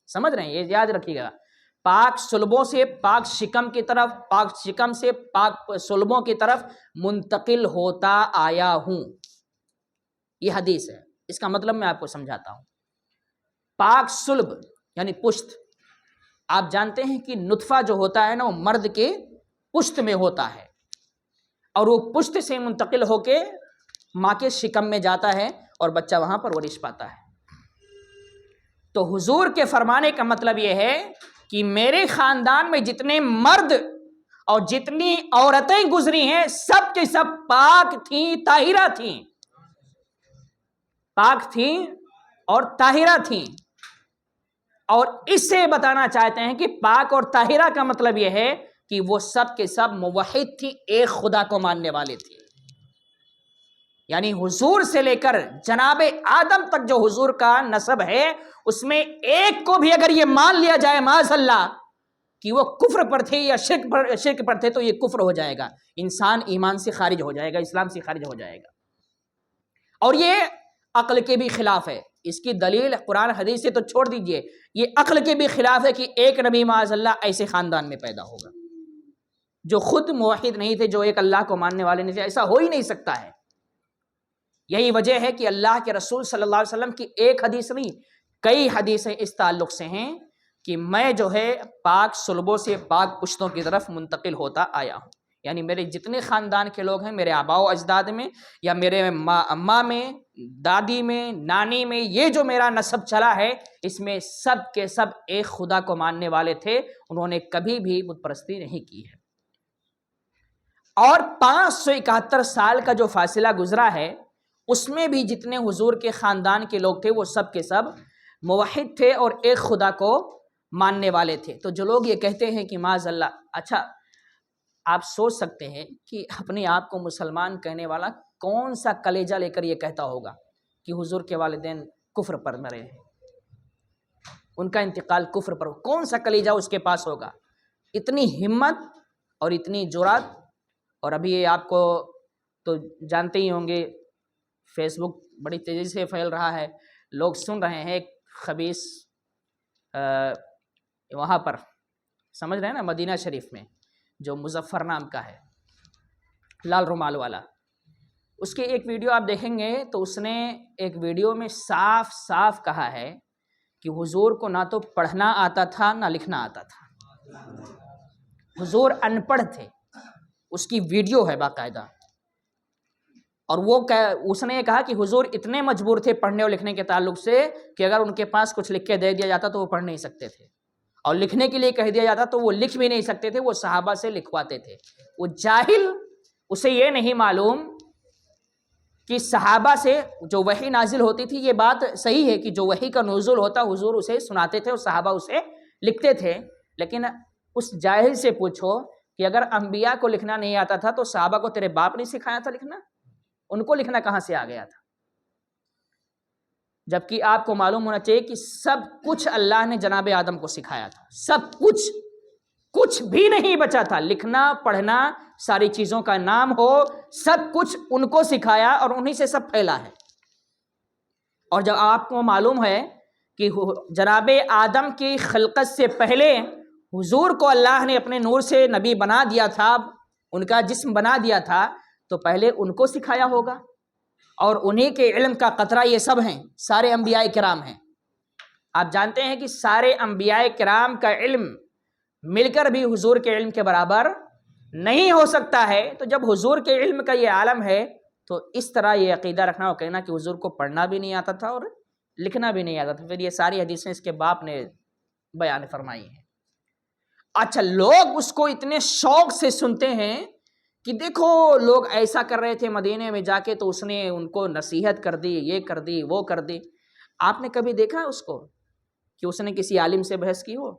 سمجھ رہے ہیں، یہ یاد رکھیے گا، پاک صلبوں سے پاک شکم کی طرف، پاک شکم سے پاک صلبوں کی طرف منتقل ہوتا آیا ہوں۔ یہ حدیث ہے، اس کا مطلب میں آپ کو سمجھاتا ہوں۔ پاک صلب یعنی پشت، آپ جانتے ہیں کہ نطفہ جو ہوتا ہے نا وہ مرد کے پشت میں ہوتا ہے، اور وہ پشت سے منتقل ہو کے ماں کے شکم میں جاتا ہے اور بچہ وہاں پر ورش پاتا ہے۔ تو حضور کے فرمانے کا مطلب یہ ہے کہ میرے خاندان میں جتنے مرد اور جتنی عورتیں گزری ہیں سب کے سب پاک تھیں، طاہرہ تھیں، پاک تھیں اور طاہرہ تھیں۔ اور اس سے بتانا چاہتے ہیں کہ پاک اور طاہرہ کا مطلب یہ ہے کہ وہ سب کے سب موحد تھی، ایک خدا کو ماننے والے تھے۔ یعنی حضور سے لے کر جناب آدم تک جو حضور کا نسب ہے، اس میں ایک کو بھی اگر یہ مان لیا جائے معاذ اللہ کہ وہ کفر پر تھے یا شرک پر تھے، تو یہ کفر ہو جائے گا، انسان ایمان سے خارج ہو جائے گا، اسلام سے خارج ہو جائے گا، اور یہ عقل کے بھی خلاف ہے۔ اس کی دلیل قرآن حدیث سے تو چھوڑ دیجئے، یہ عقل کے بھی خلاف ہے کہ ایک نبی معاذ اللہ ایسے خاندان میں پیدا ہوگا جو خود موحد نہیں تھے، جو ایک اللہ کو ماننے والے نہیں تھے، ایسا ہو ہی نہیں سکتا ہے۔ یہی وجہ ہے کہ اللہ کے رسول صلی اللہ علیہ وسلم کی ایک حدیث نہیں، کئی حدیثیں اس تعلق سے ہیں کہ میں جو ہے پاک صلبوں سے پاک پشتوں کی طرف منتقل ہوتا آیا ہوں۔ یعنی میرے جتنے خاندان کے لوگ ہیں، میرے آباء و اجداد میں یا میرے اماں میں، دادی میں، نانی میں یہ جو میرا نسب چلا ہے، اس میں سب کے سب ایک خدا کو ماننے والے تھے، انہوں نے کبھی بھی بت پرستی نہیں کی ہے۔ اور 571 سال کا جو فاصلہ گزرا ہے، اس میں بھی جتنے حضور کے خاندان کے لوگ تھے وہ سب کے سب موحد تھے اور ایک خدا کو ماننے والے تھے۔ تو جو لوگ یہ کہتے ہیں کہ معاذ اللہ، اچھا آپ سوچ سکتے ہیں کہ اپنے آپ کو مسلمان کہنے والا کون سا کلیجہ لے کر یہ کہتا ہوگا کہ حضور کے والدین کفر پر مرے ہیں، ان کا انتقال کفر پر، کون سا کلیجہ اس کے پاس ہوگا؟ اتنی ہمت اور اتنی جرات۔ اور ابھی یہ آپ کو تو جانتے ہی ہوں گے، فیس بک بڑی تیزی سے پھیل رہا ہے، لوگ سن رہے ہیں، ایک خبیث وہاں پر سمجھ رہے ہیں نا، مدینہ شریف میں جو مظفر نام کا ہے، لال رومال والا، اس کے ایک ویڈیو آپ دیکھیں گے تو اس نے ایک ویڈیو میں صاف صاف کہا ہے کہ حضور کو نہ تو پڑھنا آتا تھا نہ لکھنا آتا تھا، حضور ان پڑھ تھے۔ اس کی ویڈیو ہے باقاعدہ، اور اس نے یہ کہا کہ حضور اتنے مجبور تھے پڑھنے اور لکھنے کے تعلق سے کہ اگر ان کے پاس کچھ لکھ کے دے دیا جاتا تو وہ پڑھ نہیں سکتے تھے، اور لکھنے کے لیے کہہ دیا جاتا تو وہ لکھ بھی نہیں سکتے تھے، وہ صحابہ سے لکھواتے تھے۔ وہ جاہل، اسے یہ نہیں معلوم کہ صحابہ سے جو وحی نازل ہوتی تھی، یہ بات صحیح ہے کہ جو وحی کا نزول ہوتا حضور اسے سناتے تھے اور صحابہ اسے لکھتے تھے، لیکن اس جاہل سے پوچھو کہ اگر انبیاء کو لکھنا نہیں آتا تھا تو صحابہ کو تیرے باپ نہیں سکھایا تھا لکھنا؟ ان کو لکھنا کہاں سے آ گیا تھا؟ جبکہ آپ کو معلوم ہونا چاہیے کہ سب کچھ اللہ نے جناب آدم کو سکھایا تھا، سب کچھ، کچھ بھی نہیں بچا تھا، لکھنا پڑھنا ساری چیزوں کا نام ہو، سب کچھ ان کو سکھایا اور انہی سے سب پھیلا ہے۔ اور جب آپ کو معلوم ہے کہ جناب آدم کی خلقت سے پہلے حضور کو اللہ نے اپنے نور سے نبی بنا دیا تھا، ان کا جسم بنا دیا تھا، تو پہلے ان کو سکھایا ہوگا، اور انہی کے علم کا قطرہ یہ سب ہیں، سارے انبیاء کرام ہیں۔ آپ جانتے ہیں کہ سارے انبیاء کرام کا علم مل کر بھی حضور کے علم کے برابر نہیں ہو سکتا ہے۔ تو جب حضور کے علم کا یہ عالم ہے تو اس طرح یہ عقیدہ رکھنا اور کہنا کہ حضور کو پڑھنا بھی نہیں آتا تھا اور لکھنا بھی نہیں آتا تھا، پھر یہ ساری حدیثیں اس کے باپ نے بیان فرمائی ہیں۔ اچھا، لوگ اس کو اتنے شوق سے سنتے ہیں کہ دیکھو لوگ ایسا کر رہے تھے مدینے میں جا کے تو اس نے ان کو نصیحت کر دی، یہ کر دی، وہ کر دی۔ آپ نے کبھی دیکھا اس کو کہ اس نے کسی عالم سے بحث کی ہو؟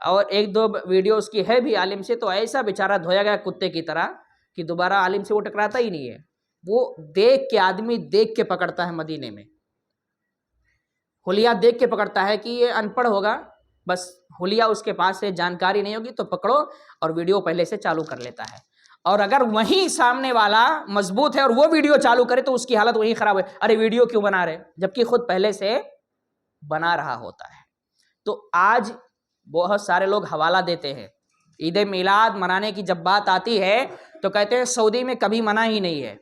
اور ایک دو ویڈیو اس کی ہے بھی عالم سے، تو ایسا بیچارہ دھویا گیا کتے کی طرح کہ دوبارہ عالم سے وہ ٹکراتا ہی نہیں ہے۔ وہ دیکھ کے، آدمی دیکھ کے پکڑتا ہے، مدینے میں حلیہ دیکھ کے پکڑتا ہے کہ یہ ان پڑھ ہوگا، بس حلیہ اس کے پاس ہے، جانکاری نہیں ہوگی تو پکڑو، اور ویڈیو پہلے سے چالو کر لیتا ہے۔ اور اگر وہیں سامنے والا مضبوط ہے اور وہ ویڈیو چالو کرے تو اس کی حالت وہیں خراب ہے، ارے ویڈیو کیوں بنا رہے، جبکہ خود پہلے سے بنا رہا ہوتا ہے۔ تو آج بہت سارے لوگ حوالہ دیتے ہیں، عید میلاد منانے کی جب بات آتی ہے تو کہتے ہیں سعودی میں کبھی منع ہی نہیں ہے۔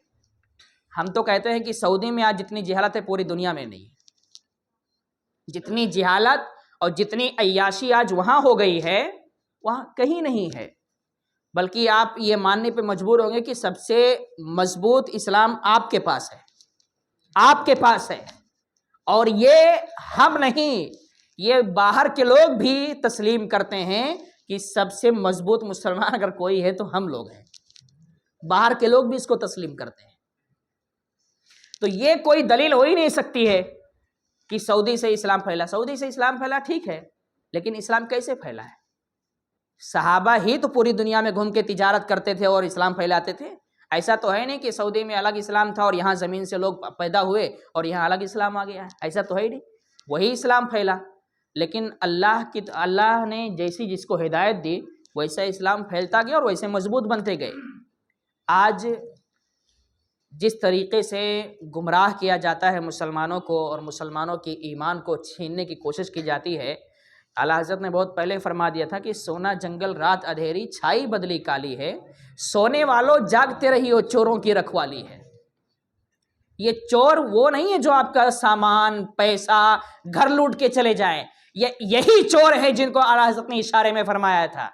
ہم تو کہتے ہیں کہ سعودی میں آج جتنی جہالت ہے پوری دنیا میں نہیں ہے، جتنی جہالت اور جتنی عیاشی آج وہاں ہو گئی ہے وہاں کہیں نہیں ہے، بلکہ آپ یہ ماننے پہ مجبور ہوں گے کہ سب سے مضبوط اسلام آپ کے پاس ہے، آپ کے پاس ہے، اور یہ ہم نہیں، یہ باہر کے لوگ بھی تسلیم کرتے ہیں کہ سب سے مضبوط مسلمان اگر کوئی ہے تو ہم لوگ ہیں، باہر کے لوگ بھی اس کو تسلیم کرتے ہیں۔ تو یہ کوئی دلیل ہو ہی نہیں سکتی ہے کہ سعودی سے اسلام پھیلا۔ سعودی سے اسلام پھیلا ٹھیک ہے، لیکن اسلام کیسے پھیلا ہے؟ صحابہ ہی تو پوری دنیا میں گھوم کے تجارت کرتے تھے اور اسلام پھیلاتے تھے۔ ایسا تو ہے نہیں کہ سعودی میں الگ اسلام تھا اور یہاں زمین سے لوگ پیدا ہوئے اور یہاں الگ اسلام آ گیا ہے، ایسا تو ہے ہی نہیں، وہی اسلام پھیلا۔ لیکن اللہ نے جیسی جس کو ہدایت دی ویسا اسلام پھیلتا گیا اور ویسے مضبوط بنتے گئے۔ آج جس طریقے سے گمراہ کیا جاتا ہے مسلمانوں کو اور مسلمانوں کی ایمان کو چھیننے کی کوشش کی جاتی ہے، اعلیٰ حضرت نے بہت پہلے فرما دیا تھا کہ سونا جنگل رات اندھیری چھائی بدلی کالی ہے، سونے والوں جاگتے رہی ہو چوروں کی رکھوالی ہے۔ یہ چور وہ نہیں ہے جو آپ کا سامان، پیسہ، گھر لوٹ کے چلے جائیں، یہی چور ہے جن کو اعلیٰ حضرت نے اشارے میں فرمایا تھا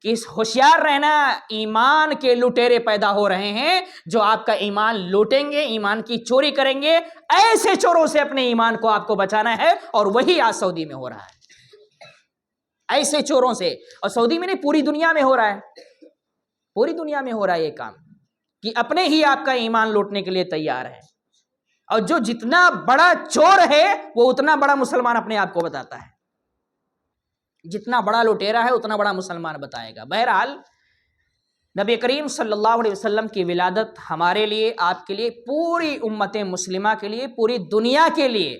کہ ہوشیار رہنا، ایمان کے لٹیرے پیدا ہو رہے ہیں جو آپ کا ایمان لوٹیں گے، ایمان کی چوری کریں گے. ایسے چوروں سے اپنے ایمان کو آپ کو بچانا ہے، اور وہی آج سعودی میں ہو رہا ہے. ایسے چوروں سے، اور سعودی میں نہیں، پوری دنیا میں ہو رہا ہے. پوری دنیا میں ہو رہا ہے یہ کام، کہ اپنے ہی آپ کا ایمان لوٹنے کے لیے تیار ہے. اور جو جتنا بڑا چور ہے وہ اتنا بڑا مسلمان اپنے آپ کو بتاتا ہے. جتنا بڑا لٹیرا ہے اتنا بڑا مسلمان بتائے گا. بہرحال نبی کریم صلی اللہ علیہ وسلم کی ولادت ہمارے لیے، آپ کے لیے، پوری امت مسلمہ کے لیے، پوری دنیا کے لیے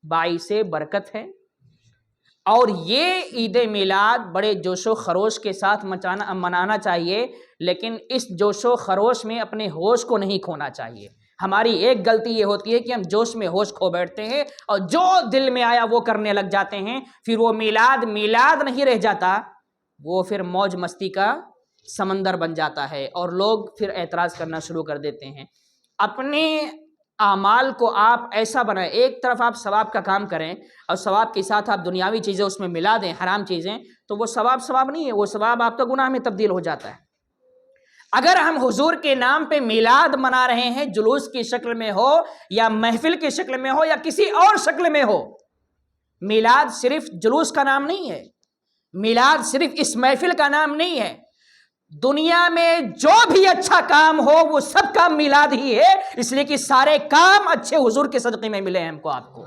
باعث برکت ہے. اور یہ عید میلاد بڑے جوش و خروش کے ساتھ منانا چاہیے، لیکن اس جوش و خروش میں اپنے ہوش کو نہیں کھونا چاہیے. ہماری ایک غلطی یہ ہوتی ہے کہ ہم جوش میں ہوش کھو بیٹھتے ہیں اور جو دل میں آیا وہ کرنے لگ جاتے ہیں. پھر وہ میلاد نہیں رہ جاتا، وہ پھر موج مستی کا سمندر بن جاتا ہے، اور لوگ پھر اعتراض کرنا شروع کر دیتے ہیں. اپنے اعمال کو آپ ایسا بنائیں، ایک طرف آپ ثواب کا کام کریں اور ثواب کے ساتھ آپ دنیاوی چیزیں اس میں ملا دیں، حرام چیزیں، تو وہ ثواب نہیں ہے، وہ ثواب آپ کا گناہ میں تبدیل ہو جاتا ہے. اگر ہم حضور کے نام پہ میلاد منا رہے ہیں، جلوس کی شکل میں ہو یا محفل کی شکل میں ہو یا کسی اور شکل میں ہو، میلاد صرف جلوس کا نام نہیں ہے، میلاد صرف اس محفل کا نام نہیں ہے. دنیا میں جو بھی اچھا کام ہو وہ سب کام میلاد ہی ہے، اس لیے کہ سارے کام اچھے حضور کے صدقے میں ملے ہیں. ہم کو، آپ کو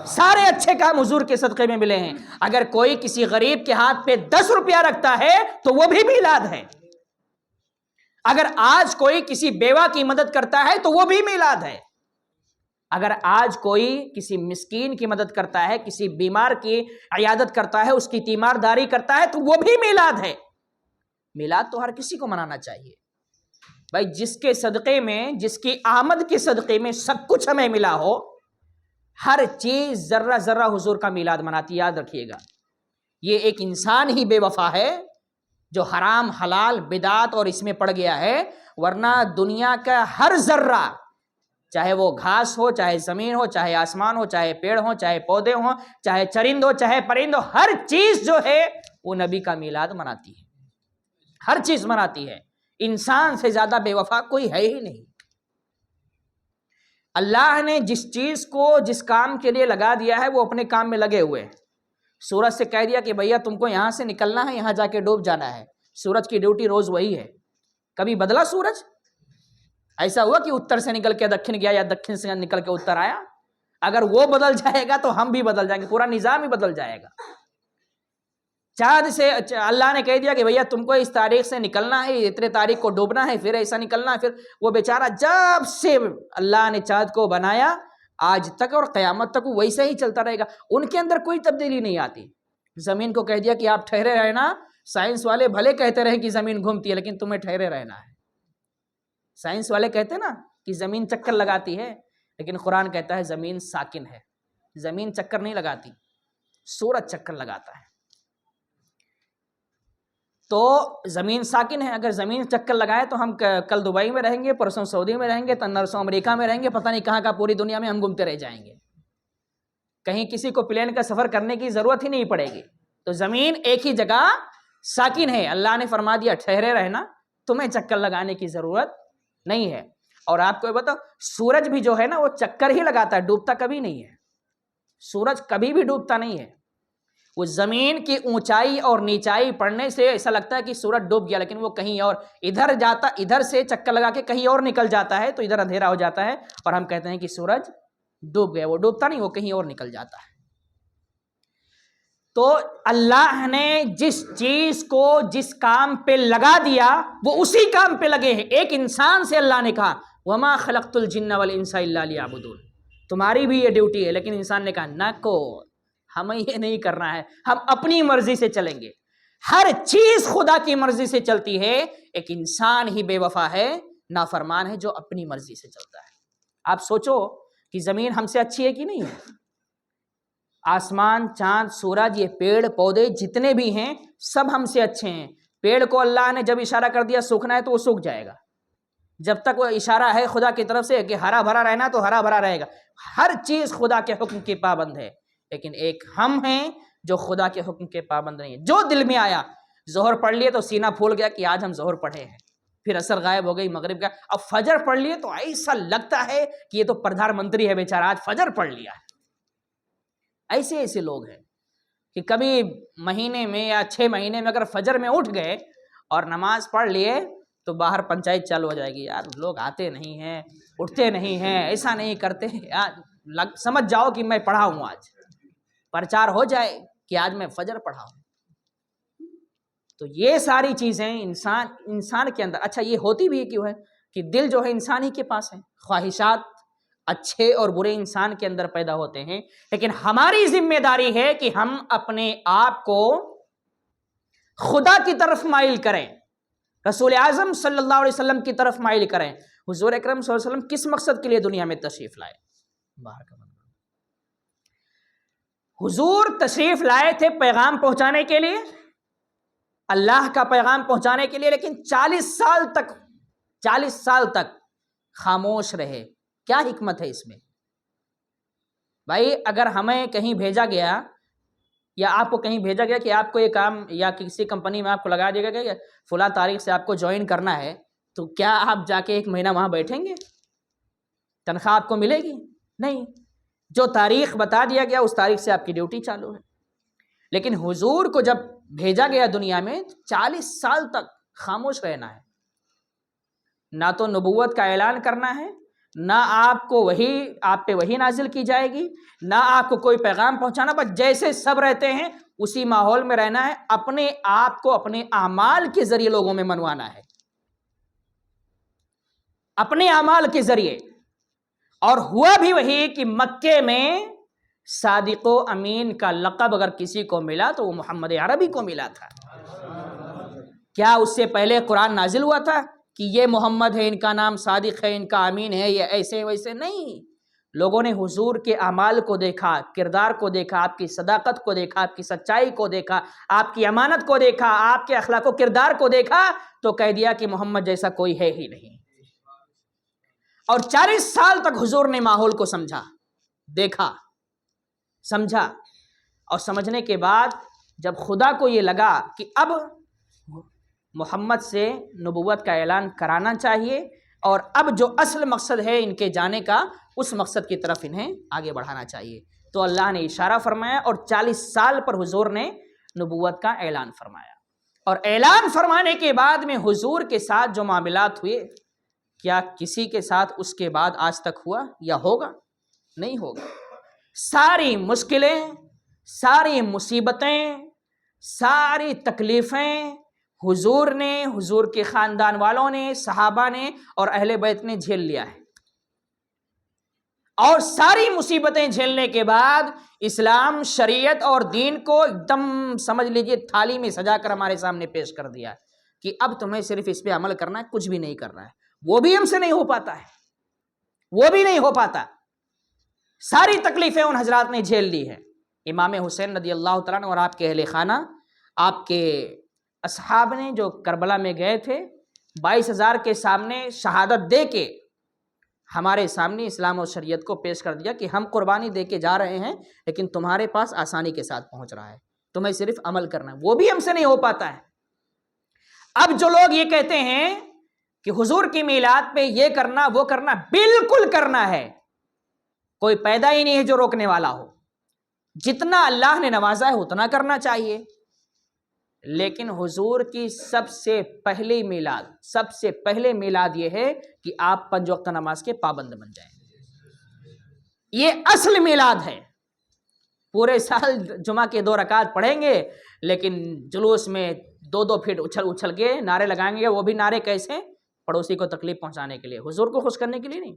سارے اچھے کام حضور کے صدقے میں ملے ہیں. اگر کوئی کسی غریب کے ہاتھ پہ 10 روپیہ رکھتا ہے تو وہ بھی میلاد ہے. اگر آج کوئی کسی بیوہ کی مدد کرتا ہے تو وہ بھی میلاد ہے. اگر آج کوئی کسی مسکین کی مدد کرتا ہے، کسی بیمار کی عیادت کرتا ہے، اس کی تیمارداری کرتا ہے، تو وہ بھی میلاد ہے. میلاد تو ہر کسی کو منانا چاہیے بھائی، جس کے صدقے میں، جس کی آمد کے صدقے میں سب کچھ ہمیں ملا ہو. ہر چیز ذرہ ذرہ حضور کا میلاد مناتی. یاد رکھیے گا، یہ ایک انسان ہی بے وفا ہے جو حرام حلال بدعت اور اس میں پڑ گیا ہے، ورنہ دنیا کا ہر ذرہ، چاہے وہ گھاس ہو، چاہے زمین ہو، چاہے آسمان ہو، چاہے پیڑ ہو، چاہے پودے ہوں، چاہے چرند ہو، چاہے پرند ہو، ہر چیز جو ہے وہ نبی کا میلاد مناتی ہے. ہر چیز مناتی ہے. انسان سے زیادہ بے وفا کوئی ہے ہی نہیں. اللہ نے جس چیز کو جس کام کے لیے لگا دیا ہے وہ اپنے کام میں لگے ہوئے ہیں. سورج سے کہہ دیا کہ بھیا تم کو یہاں سے نکلنا ہے، یہاں جا کے ڈوب جانا ہے. سورج کی ڈیوٹی روز وہی ہے. کبھی بدلا سورج؟ ایسا ہوا کہ اتر سے نکل کے دکھن گیا یا دکھن سے نکل کے اتر آیا؟ اگر وہ بدل جائے گا تو ہم بھی بدل جائیں گے، پورا نظام ہی بدل جائے گا. چاند سے اللہ نے کہہ دیا کہ بھیا تم کو اس تاریخ سے نکلنا ہے، اتنے تاریخ کو ڈوبنا ہے، پھر ایسا نکلنا ہے. پھر وہ بیچارہ جب سے اللہ نے چاند کو بنایا آج تک اور قیامت تک وہ ویسے ہی چلتا رہے گا. ان کے اندر کوئی تبدیلی نہیں آتی. زمین کو کہہ دیا کہ آپ ٹھہرے رہنا. سائنس والے بھلے کہتے رہے کہ زمین گھومتی ہے، لیکن تمہیں ٹھہرے رہنا ہے. سائنس والے کہتے ہیں نا کہ زمین چکر لگاتی ہے، لیکن قرآن کہتا ہے زمین ساکن ہے. زمین چکر نہیں لگاتی، سورج چکر لگاتا ہے. تو زمین ساکن ہے. اگر زمین چکر لگائے تو ہم کل دبئی میں رہیں گے، پرسوں سعودی میں رہیں گے، نرسوں امریکہ میں رہیں گے، پتہ نہیں کہاں پوری دنیا میں ہم گھومتے رہ جائیں گے. کہیں کسی کو پلین کا سفر کرنے کی ضرورت ہی نہیں پڑے گی. تو زمین ایک ہی جگہ ساکن ہے. اللہ نے فرما دیا ٹھہرے رہنا، تمہیں چکر لگانے کی ضرورت نہیں ہے. اور آپ کو بتاؤ سورج بھی جو ہے نا وہ چکر ہی لگاتا ہے، ڈوبتا کبھی نہیں ہے. سورج کبھی بھی ڈوبتا نہیں ہے. وہ زمین کی اونچائی اور نیچائی پڑنے سے ایسا لگتا ہے کہ سورج ڈوب گیا، لیکن وہ کہیں اور ادھر جاتا، ادھر سے چکر لگا کے کہیں اور نکل جاتا ہے، تو ادھر اندھیرا ہو جاتا ہے اور ہم کہتے ہیں کہ سورج ڈوب گیا. وہ ڈوبتا نہیں، وہ کہیں اور نکل جاتا ہے. تو اللہ نے جس چیز کو جس کام پہ لگا دیا وہ اسی کام پہ لگے ہیں. ایک انسان سے اللہ نے کہا وما خلقت الجن والانس الا لیعبدون، تمہاری بھی یہ ڈیوٹی ہے. لیکن انسان نے کہا نہ کو، ہمیں یہ نہیں کرنا ہے، ہم اپنی مرضی سے چلیں گے. ہر چیز خدا کی مرضی سے چلتی ہے. ایک انسان ہی بے وفا ہے، نافرمان ہے، جو اپنی مرضی سے چلتا ہے. آپ سوچو کہ زمین ہم سے اچھی ہے کہ نہیں ہے؟ آسمان، چاند، سورج، یہ پیڑ پودے جتنے بھی ہیں سب ہم سے اچھے ہیں. پیڑ کو اللہ نے جب اشارہ کر دیا سوکھنا ہے تو وہ سوکھ جائے گا. جب تک وہ اشارہ ہے خدا کی طرف سے کہ ہرا بھرا رہنا تو ہرا بھرا رہے گا. ہر چیز خدا کے حکم کی پابند ہے. لیکن ایک ہم ہیں جو خدا کے حکم کے پابند نہیں ہیں. جو دل میں آیا ظہر پڑھ لیے تو سینہ پھول گیا کہ آج ہم ظہر پڑھے ہیں، پھر عصر غائب ہو گئی، مغرب کا، اب فجر پڑھ لیے تو ایسا لگتا ہے کہ یہ تو پردھان منتری ہے بیچارہ، آج فجر پڑھ لیا ہے۔ ایسے ایسے لوگ ہیں کہ کبھی مہینے میں یا 6 مہینے میں اگر فجر میں اٹھ گئے اور نماز پڑھ لیے تو باہر پنچایت چالو ہو جائے گی، یار لوگ آتے نہیں ہیں، اٹھتے نہیں ہیں، ایسا نہیں کرتے، یار سمجھ جاؤ کہ میں پڑھا ہوں، آج پرچار ہو جائے کہ آج میں فجر پڑھا ہوں۔ تو یہ ساری چیزیں انسان کے اندر، اچھا یہ ہوتی بھی کیوں ہے کہ دل جو ہے انسان ہی کے پاس ہے، خواہشات اچھے اور برے انسان کے اندر پیدا ہوتے ہیں، لیکن ہماری ذمہ داری ہے کہ ہم اپنے آپ کو خدا کی طرف مائل کریں، رسول اعظم صلی اللہ علیہ وسلم کی طرف مائل کریں۔ حضور اکرم صلی اللہ علیہ وسلم کس مقصد کے لیے دنیا میں تشریف لائے؟ حضور تشریف لائے تھے پیغام پہنچانے کے لیے، اللہ کا پیغام پہنچانے کے لیے، لیکن 40 سال تک خاموش رہے۔ کیا حکمت ہے اس میں؟ بھائی اگر ہمیں کہیں بھیجا گیا یا آپ کو کہیں بھیجا گیا کہ آپ کو یہ کام یا کسی کمپنی میں آپ کو لگا دیا گیا کہ فلاں تاریخ سے آپ کو جوائن کرنا ہے، تو کیا آپ جا کے 1 مہینہ وہاں بیٹھیں گے؟ تنخواہ آپ کو ملے گی؟ نہیں، جو تاریخ بتا دیا گیا اس تاریخ سے آپ کی ڈیوٹی چالو ہے۔ لیکن حضور کو جب بھیجا گیا دنیا میں 40 سال تک خاموش رہنا ہے، نہ تو نبوت کا اعلان کرنا ہے، نہ آپ پہ وحی نازل کی جائے گی، نہ آپ کو کوئی پیغام پہنچانا، بس جیسے سب رہتے ہیں اسی ماحول میں رہنا ہے، اپنے آپ کو اپنے اعمال کے ذریعے لوگوں میں منوانا ہے، اپنے اعمال کے ذریعے۔ اور ہوا بھی وہی کہ مکے میں صادق و امین کا لقب اگر کسی کو ملا تو وہ محمد عربی کو ملا تھا۔ کیا اس سے پہلے قرآن نازل ہوا تھا کہ یہ محمد ہے، ان کا نام صادق ہے، ان کا امین ہے، یہ ایسے ویسے؟ نہیں، لوگوں نے حضور کے اعمال کو دیکھا، کردار کو دیکھا، آپ کی صداقت کو دیکھا، آپ کی سچائی کو دیکھا، آپ کی امانت کو دیکھا، آپ کے اخلاق و کردار کو دیکھا تو کہہ دیا کہ محمد جیسا کوئی ہے ہی نہیں۔ اور 40 سال تک حضور نے ماحول کو سمجھا، دیکھا، سمجھا، اور سمجھنے کے بعد جب خدا کو یہ لگا کہ اب محمد سے نبوت کا اعلان کرانا چاہیے اور اب جو اصل مقصد ہے ان کے جانے کا، اس مقصد کی طرف انہیں آگے بڑھانا چاہیے، تو اللہ نے اشارہ فرمایا اور 40 سال پر حضور نے نبوت کا اعلان فرمایا۔ اور اعلان فرمانے کے بعد میں حضور کے ساتھ جو معاملات ہوئے، کیا کسی کے ساتھ اس کے بعد آج تک ہوا یا ہوگا؟ نہیں ہوگا۔ ساری مشکلیں، ساری مصیبتیں، ساری تکلیفیں حضور نے، حضور کے خاندان والوں نے، صحابہ نے اور اہل بیت نے جھیل لیا ہے، اور ساری مصیبتیں جھیلنے کے بعد اسلام، شریعت اور دین کو ایک دم سمجھ لیجئے تھالی میں سجا کر ہمارے سامنے پیش کر دیا کہ اب تمہیں صرف اس پہ عمل کرنا ہے، کچھ بھی نہیں کرنا ہے۔ وہ بھی ہم سے نہیں ہو پاتا ہے، وہ بھی نہیں ہو پاتا۔ ساری تکلیفیں ان حضرات نے جھیل لی ہے۔ امام حسین رضی اللہ تعالیٰ عنہ اور آپ کے اہل خانہ، آپ کے اصحاب نے جو کربلا میں گئے تھے، 22,000 کے سامنے شہادت دے کے ہمارے سامنے اسلام اور شریعت کو پیش کر دیا کہ ہم قربانی دے کے جا رہے ہیں، لیکن تمہارے پاس آسانی کے ساتھ پہنچ رہا ہے، تمہیں صرف عمل کرنا ہے۔ وہ بھی ہم سے نہیں ہو پاتا ہے۔ اب جو لوگ یہ کہتے ہیں کہ حضور کی میلاد پہ یہ کرنا وہ کرنا، بالکل کرنا ہے، کوئی پیدا ہی نہیں ہے جو روکنے والا ہو۔ جتنا اللہ نے نوازا ہے اتنا کرنا چاہیے، لیکن حضور کی سب سے پہلے میلاد یہ ہے کہ آپ 5 وقت نماز کے پابند بن جائیں۔ یہ اصل میلاد ہے۔ پورے سال جمعہ کے 2 رکعت پڑھیں گے، لیکن جلوس میں 2 پھٹ اچھل کے نعرے لگائیں گے۔ وہ بھی نعرے کیسے؟ پڑوسی کو تکلیف پہنچانے کے لیے، حضور کو خوش کرنے کے لیے نہیں،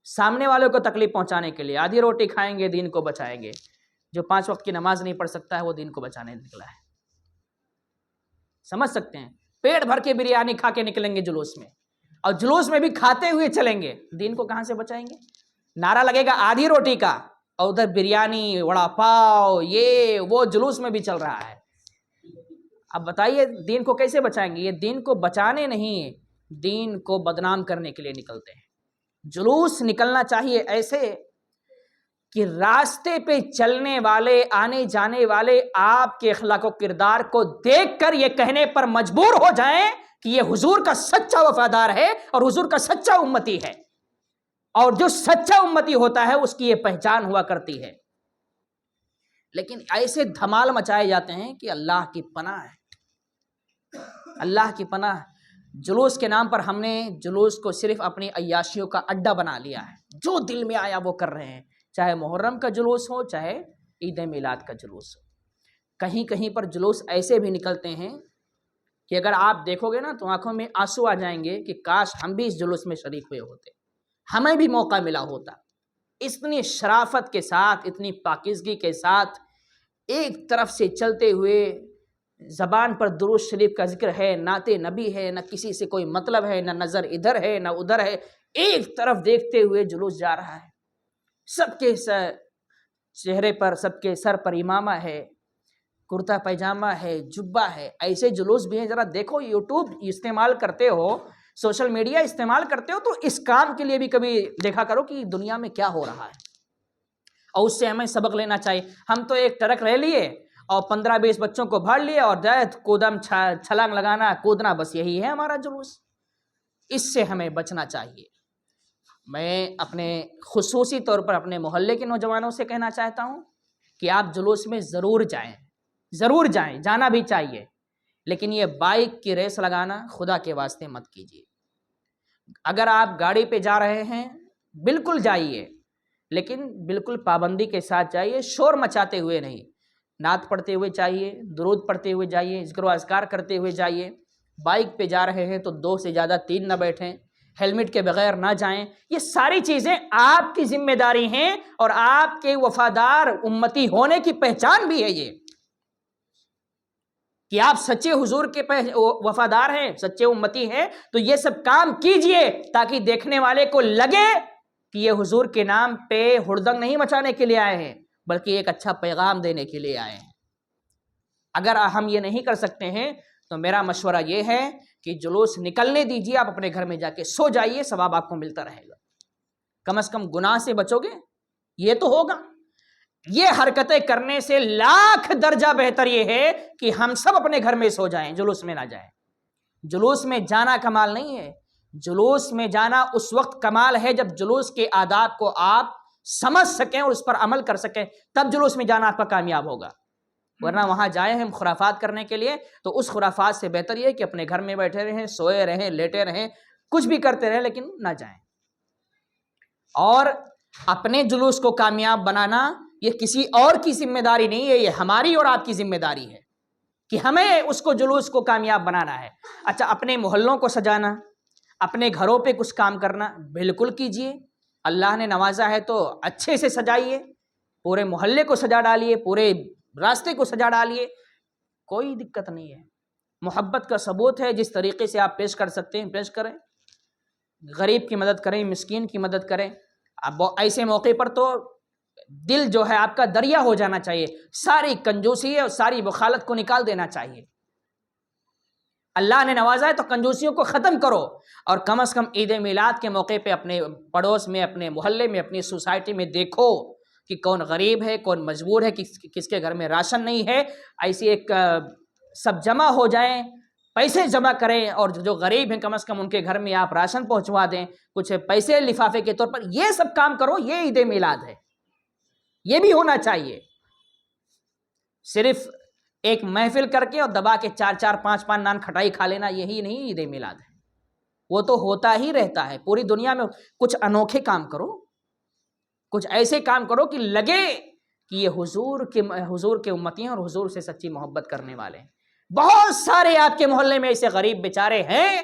سامنے والوں کو تکلیف پہنچانے کے لیے۔ آدھی روٹی کھائیں گے، دین کو بچائیں گے۔ جو 5 وقت کی نماز نہیں پڑھ سکتا ہے وہ دین کو بچانے نکلا ہے۔ سمجھ سکتے ہیں؟ پیٹ بھر کے بریانی کھا کے نکلیں گے جلوس میں، اور جلوس میں بھی کھاتے ہوئے چلیں گے، دین کو کہاں سے بچائیں گے؟ نعرہ لگے گا آدھی روٹی کا اور ادھر بریانی، وڑا پاؤ، یہ وہ جلوس میں بھی چل رہا ہے۔ اب بتائیے دین کو کیسے بچائیں گے؟ یہ دین کو بچانے نہیں، دین کو بدنام کرنے کے لیے نکلتے ہیں۔ جلوس نکلنا چاہیے ایسے کہ راستے پہ چلنے والے، آنے جانے والے آپ کے اخلاق و کردار کو دیکھ کر یہ کہنے پر مجبور ہو جائیں کہ یہ حضور کا سچا وفادار ہے اور حضور کا سچا امتی ہے. اور جو سچا امتی ہوتا ہے اس کی یہ پہچان ہوا کرتی ہے. لیکن ایسے دھمال مچائے جاتے ہیں کہ اللہ کی پناہ ہے، اللہ کی پناہ. جلوس کے نام پر ہم نے جلوس کو صرف اپنی عیاشیوں کا اڈا بنا لیا ہے. جو دل میں آیا وہ کر رہے ہیں، چاہے محرم کا جلوس ہو، چاہے عید میلاد کا جلوس ہو. کہیں کہیں پر جلوس ایسے بھی نکلتے ہیں کہ اگر آپ دیکھو گے نا تو آنکھوں میں آنسو آ جائیں گے کہ کاش ہم بھی اس جلوس میں شریک ہوئے ہوتے، ہمیں بھی موقع ملا ہوتا. اتنی شرافت کے ساتھ، اتنی پاکیزگی کے ساتھ ایک طرف سے چلتے ہوئے، زبان پر درود شریف کا ذکر ہے، نعت نبی ہے، نہ کسی سے کوئی مطلب ہے، نہ نظر ادھر ہے نہ ادھر ہے، ایک طرف دیکھتے ہوئے جلوس جا رہا ہے. سب کے چہرے پر، سب کے سر پر امامہ ہے، کرتا پیجامہ ہے، جبہ ہے. ایسے جلوس بھی ہیں. ذرا دیکھو، یوٹیوب استعمال کرتے ہو، سوشل میڈیا استعمال کرتے ہو تو اس کام کے لیے بھی کبھی دیکھا کرو کہ دنیا میں کیا ہو رہا ہے، اور اس سے ہمیں سبق لینا چاہیے. ہم تو ایک ٹرک لے لیے اور 15-20 بچوں کو بھاڑ لیے اور کودم چھلانگ لگانا، کودنا، بس یہی ہے ہمارا جلوس. اس سے ہمیں بچنا چاہیے. میں اپنے خصوصی طور پر اپنے محلے کے نوجوانوں سے کہنا چاہتا ہوں کہ آپ جلوس میں ضرور جائیں، ضرور جائیں، جانا بھی چاہیے. لیکن یہ بائک کی ریس لگانا خدا کے واسطے مت کیجیے. اگر آپ گاڑی پہ جا رہے ہیں بالکل جائیے، لیکن بالکل پابندی کے ساتھ جائیے، شور مچاتے ہوئے نہیں. نعت پڑھتے ہوئے چاہیے، درود پڑھتے ہوئے جائیے، ذکر و اذکار کرتے ہوئے جائیے. بائک پہ جا رہے ہیں تو 2 سے زیادہ 3 نہ بیٹھیں، ہیلمٹ کے بغیر نہ جائیں. یہ ساری چیزیں آپ کی ذمہ داری ہیں اور آپ کے وفادار امتی ہونے کی پہچان بھی ہے یہ، کہ آپ سچے حضور کے وفادار ہیں، سچے امتی ہیں. تو یہ سب کام کیجئے تاکہ دیکھنے والے کو لگے کہ یہ حضور کے نام پہ ہڑدنگ نہیں مچانے کے لیے آئے ہیں بلکہ ایک اچھا پیغام دینے کے لیے آئے ہیں. اگر ہم یہ نہیں کر سکتے ہیں تو میرا مشورہ یہ ہے کہ جلوس نکلنے دیجیے، آپ اپنے گھر میں جا کے سو جائیے، ثواب آپ کو ملتا رہے گا. کم از کم گناہ سے بچو گے، یہ تو ہوگا. یہ حرکتیں کرنے سے لاکھ درجہ بہتر یہ ہے کہ ہم سب اپنے گھر میں سو جائیں، جلوس میں نہ جائیں. جلوس میں جانا کمال نہیں ہے. جلوس میں جانا اس وقت کمال ہے جب جلوس کے آداب کو آپ سمجھ سکیں اور اس پر عمل کر سکیں، تب جلوس میں جانا آپ کا کامیاب ہوگا. ورنہ وہاں جائیں ہم خرافات کرنے کے لیے تو اس خرافات سے بہتر یہ کہ اپنے گھر میں بیٹھے رہیں، سوئے رہیں، لیٹے رہیں، کچھ بھی کرتے رہیں لیکن نہ جائیں. اور اپنے جلوس کو کامیاب بنانا یہ کسی اور کی ذمہ داری نہیں ہے، یہ ہماری اور آپ کی ذمہ داری ہے کہ ہمیں اس کو جلوس کو کامیاب بنانا ہے. اچھا، اپنے محلوں کو سجانا، اپنے گھروں پہ کچھ کام کرنا بالکل کیجئے. اللہ نے نوازا ہے تو اچھے سے سجائیے، پورے محلے کو سجا ڈالیے، پورے راستے کو سجا ڈالیے، کوئی دقت نہیں ہے. محبت کا ثبوت ہے، جس طریقے سے آپ پیش کر سکتے ہیں پیش کریں. غریب کی مدد کریں، مسکین کی مدد کریں. اب ایسے موقع پر تو دل جو ہے آپ کا دریا ہو جانا چاہیے، ساری کنجوسی اور ساری بخالت کو نکال دینا چاہیے. اللہ نے نوازا ہے تو کنجوسیوں کو ختم کرو، اور کم از کم عید میلاد کے موقع پہ اپنے پڑوس میں، اپنے محلے میں، اپنی سوسائٹی میں دیکھو کہ کون غریب ہے، کون مجبور ہے، کس کے گھر میں راشن نہیں ہے. ایسی ایک سب جمع ہو جائیں، پیسے جمع کریں، اور جو غریب ہیں کم از کم ان کے گھر میں آپ راشن پہنچوا دیں، کچھ پیسے لفافے کے طور پر. یہ سب کام کرو، یہ عید میلاد ہے. یہ بھی ہونا چاہیے. صرف ایک محفل کر کے اور دبا کے 4-4 5-5 نان کھٹائی کھا لینا یہی نہیں عید میلاد ہے. وہ تو ہوتا ہی رہتا ہے پوری دنیا میں. کچھ انوکھے کام کرو، کچھ ایسے کام کرو کہ لگے کہ یہ حضور کے امتی ہیں اور حضور سے سچی محبت کرنے والے ہیں. بہت سارے آپ کے محلے میں ایسے غریب بیچارے ہیں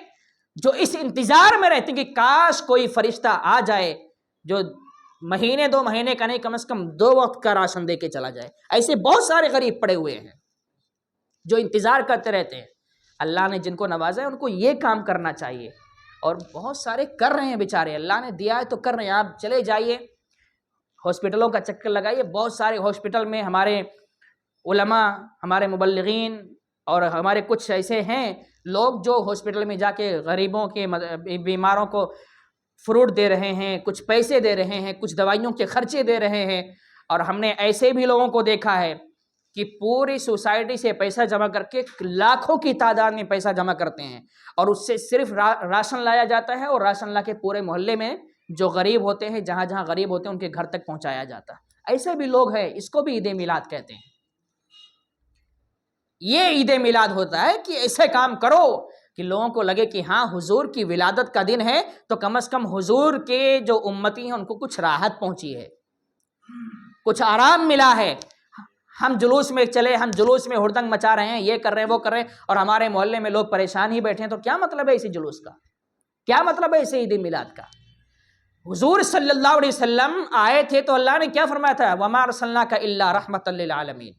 جو اس انتظار میں رہتے ہیں کہ کاش کوئی فرشتہ آ جائے جو مہینے 2 مہینے کا نہیں، کم از کم 2 وقت کا راشن دے کے چلا جائے. ایسے بہت سارے غریب پڑے ہوئے ہیں جو انتظار کرتے رہتے ہیں. اللہ نے جن کو نوازا ہے ان کو یہ کام کرنا چاہیے، اور بہت سارے کر رہے ہیں بیچارے. اللہ نے دیا ہے تو کر رہے ہیں. آپ چلے جائیے، ہاسپٹلوں کا چکر لگائیے. بہت سارے ہاسپٹل میں ہمارے علماء، ہمارے مبلغین اور ہمارے کچھ ایسے ہیں لوگ جو ہاسپٹل میں جا کے غریبوں کے بیماروں کو فروٹ دے رہے ہیں، کچھ پیسے دے رہے ہیں، کچھ دوائیوں کے خرچے دے رہے ہیں. اور ہم نے ایسے بھی لوگوں کو دیکھا ہے کہ پوری سوسائٹی سے پیسہ جمع کر کے لاکھوں کی تعداد میں پیسہ جمع کرتے ہیں، اور اس سے صرف راشن لایا جاتا ہے، اور راشن لا کے پورے محلے میں جو غریب ہوتے ہیں، جہاں جہاں غریب ہوتے ہیں ان کے گھر تک پہنچایا جاتا ہے. ایسے بھی لوگ ہیں، اس کو بھی عید میلاد کہتے ہیں. یہ عید میلاد ہوتا ہے کہ ایسے کام کرو کہ لوگوں کو لگے کہ ہاں حضور کی ولادت کا دن ہے، تو کم از کم حضور کے جو امتی ہیں ان کو کچھ راحت پہنچی ہے، کچھ آرام ملا ہے. ہم جلوس میں چلے، ہم جلوس میں ہردنگ مچا رہے ہیں، یہ کر رہے ہیں وہ کر رہے ہیں، اور ہمارے محلے میں لوگ پریشان ہی بیٹھے ہیں، تو کیا مطلب ہے اسی جلوس کا؟ کیا مطلب ہے اسی عید میلاد کا؟ حضور صلی اللہ علیہ وسلم آئے تھے تو اللہ نے کیا فرمایا تھا؟ وَمَا أَرْسَلْنَاكَ إِلَّا رَحْمَةً لِّلْعَالَمِينَ،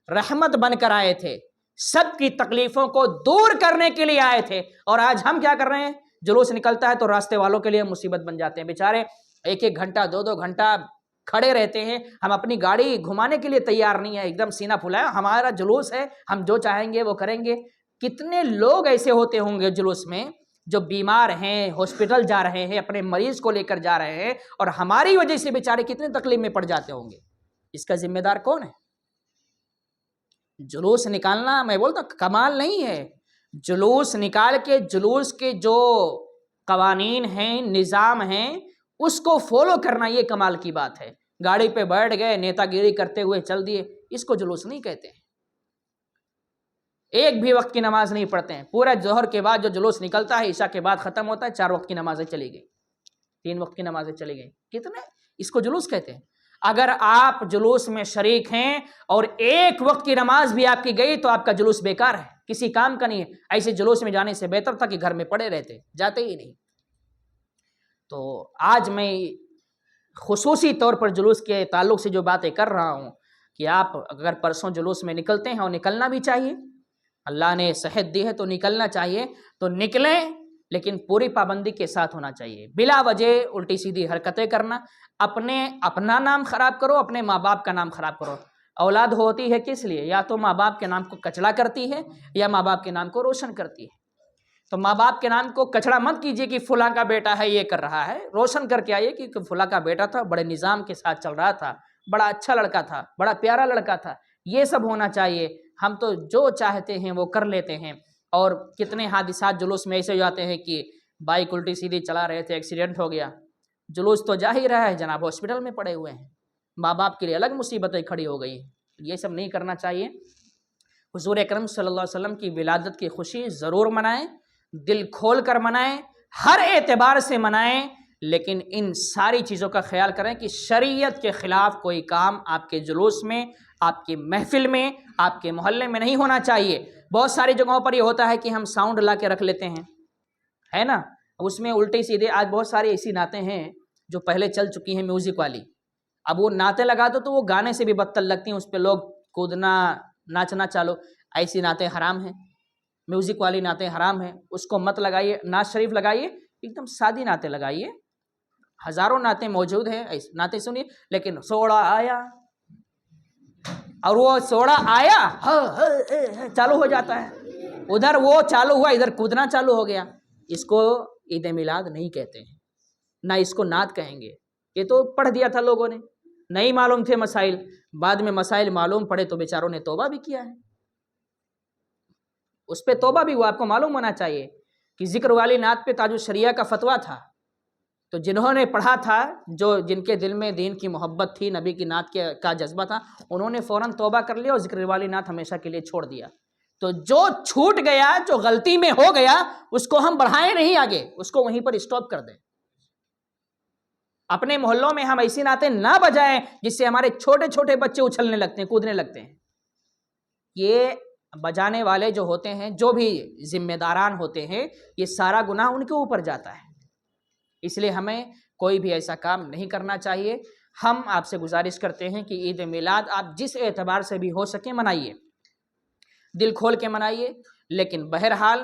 رحمت بن کر آئے تھے، سب کی تکلیفوں کو دور کرنے کے لیے آئے تھے. اور آج ہم کیا کر رہے ہیں؟ جلوس نکلتا ہے تو راستے والوں کے لیے مصیبت بن جاتے ہیں. بیچارے ایک ایک گھنٹہ، دو دو گھنٹہ کھڑے رہتے ہیں. ہم اپنی گاڑی گھمانے کے لیے تیار نہیں ہے، ایک دم سینہ پھلایا، ہمارا جلوس ہے، ہم جو چاہیں گے وہ کریں گے. کتنے لوگ ایسے ہوتے ہوں گے جلوس میں جو بیمار ہیں، ہاسپٹل جا رہے ہیں، اپنے مریض کو لے کر جا رہے ہیں، اور ہماری وجہ سے بیچارے کتنے تکلیف میں پڑ جاتے ہوں گے. اس کا ذمہ دار کون ہے؟ جلوس نکالنا میں بولتا کمال نہیں ہے. جلوس نکال کے جلوس کے جو قوانین ہیں، نظام ہیں، اس کو فالو کرنا یہ کمال کی بات ہے. گاڑی پہ بیٹھ گئے، نیتا گیری کرتے ہوئے چل دیے، اس کو جلوس نہیں کہتے ہیں. ایک بھی وقت کی نماز نہیں پڑھتے ہیں. پورا ظہر کے بعد جو جلوس نکلتا ہے عشاء کے بعد ختم ہوتا ہے، 4 وقت کی نمازیں چلی گئی، 3 وقت کی نمازیں چلی گئی. کتنے؟ اس کو جلوس کہتے ہیں. اگر آپ جلوس میں شریک ہیں اور ایک وقت کی نماز بھی آپ کی گئی تو آپ کا جلوس بیکار ہے، کسی کام کا نہیں ہے. ایسے جلوس میں جانے سے بہتر تھا کہ گھر میں پڑے رہتے، جاتے ہی نہیں. تو آج میں خصوصی طور پر جلوس کے تعلق سے جو باتیں کر رہا ہوں کہ آپ اگر پرسوں جلوس میں نکلتے ہیں، اور نکلنا بھی چاہیے، اللہ نے صحت دی ہے تو نکلنا چاہیے، تو نکلیں، لیکن پوری پابندی کے ساتھ ہونا چاہیے. بلا وجہ الٹی سیدھی حرکتیں کرنا، اپنا نام خراب کرو، اپنے ماں باپ کا نام خراب کرو. اولاد ہوتی ہے کس لیے؟ یا تو ماں باپ کے نام کو کچڑا کرتی ہے، یا ماں باپ کے نام کو روشن کرتی ہے. تو ماں باپ کے نام کو کچڑا مت کیجیے کہ فلاں کا بیٹا ہے یہ کر رہا ہے، روشن کر کے آئیے کہ فلاں کا بیٹا تھا، بڑے نظام کے ساتھ چل رہا تھا، بڑا اچھا لڑکا تھا، بڑا پیارا لڑکا تھا. یہ سب ہونا چاہیے. ہم تو جو چاہتے ہیں وہ کر لیتے ہیں. اور کتنے حادثات جلوس میں ایسے جاتے ہیں کہ بائک الٹی سیدھی چلا رہے تھے، ایکسیڈنٹ ہو گیا، جلوس تو جا ہی رہا ہے جناب، ہاسپٹل میں پڑے ہوئے ہیں، ماں باپ کے لیے الگ مصیبتیں کھڑی ہو گئی. یہ سب نہیں کرنا چاہیے. حضور اکرم صلی اللہ علیہ وسلم کی ولادت کی خوشی ضرور منائیں، دل کھول کر منائیں، ہر اعتبار سے منائیں، لیکن ان ساری چیزوں کا خیال کریں کہ شریعت کے خلاف کوئی کام آپ کے جلوس میں، آپ کی محفل میں، آپ کے محلے میں نہیں ہونا چاہیے. بہت ساری جگہوں پر یہ ہوتا ہے کہ ہم ساؤنڈ لا کے رکھ لیتے ہیں، ہے نا، اس میں الٹے سیدھے. آج بہت ساری ایسی نعتیں ہیں جو پہلے چل چکی ہیں میوزک والی، اب وہ نعتیں لگا دو تو وہ گانے سے بھی بدتر لگتی ہیں، اس پہ لوگ کودنا ناچنا چالو. ایسی نعتیں حرام ہیں، میوزک والی نعتیں حرام ہیں، اس کو مت لگائیے. نعت شریف لگائیے، ایک دم سادی نعتیں لگائیے. ہزاروں نعتیں موجود ہیں، ایسی نعتیں سنیے. لیکن سوڑا آیا، اور وہ سوڑا آیا چالو ہو جاتا ہے، ادھر وہ چالو ہوا ادھر کودنا چالو ہو گیا. اس کو عید میلاد نہیں کہتے ہیں، نہ اس کو نعت کہیں گے. یہ تو پڑھ دیا تھا لوگوں نے، نہیں معلوم تھے مسائل، بعد میں مسائل معلوم پڑے تو بیچاروں نے توبہ بھی کیا ہے. اس پہ توبہ بھی ہوا. آپ کو معلوم ہونا چاہیے کہ ذکر والی نعت پہ تاج الشریعہ کا فتویٰ تھا. تو جنہوں نے پڑھا تھا، جن کے دل میں دین کی محبت تھی، نبی کی نعت کا جذبہ تھا، انہوں نے فوراً توبہ کر لیا اور ذکر والی نعت ہمیشہ کے لیے چھوڑ دیا. تو جو چھوٹ گیا، جو غلطی میں ہو گیا، اس کو ہم بڑھائیں نہیں آگے، اس کو وہیں پر اسٹاپ کر دیں. اپنے محلوں میں ہم ایسی نعتیں نہ بجائیں جس سے ہمارے چھوٹے چھوٹے بچے اچھلنے لگتے ہیں، کودنے لگتے ہیں. یہ بجانے والے جو ہوتے ہیں، جو بھی ذمہ داران ہوتے ہیں، یہ سارا گناہ ان کے اوپر جاتا ہے. اس لیے ہمیں کوئی بھی ایسا کام نہیں کرنا چاہیے. ہم آپ سے گزارش کرتے ہیں کہ عید میلاد آپ جس اعتبار سے بھی ہو سکے منائیے، دل کھول کے منائیے. لیکن بہرحال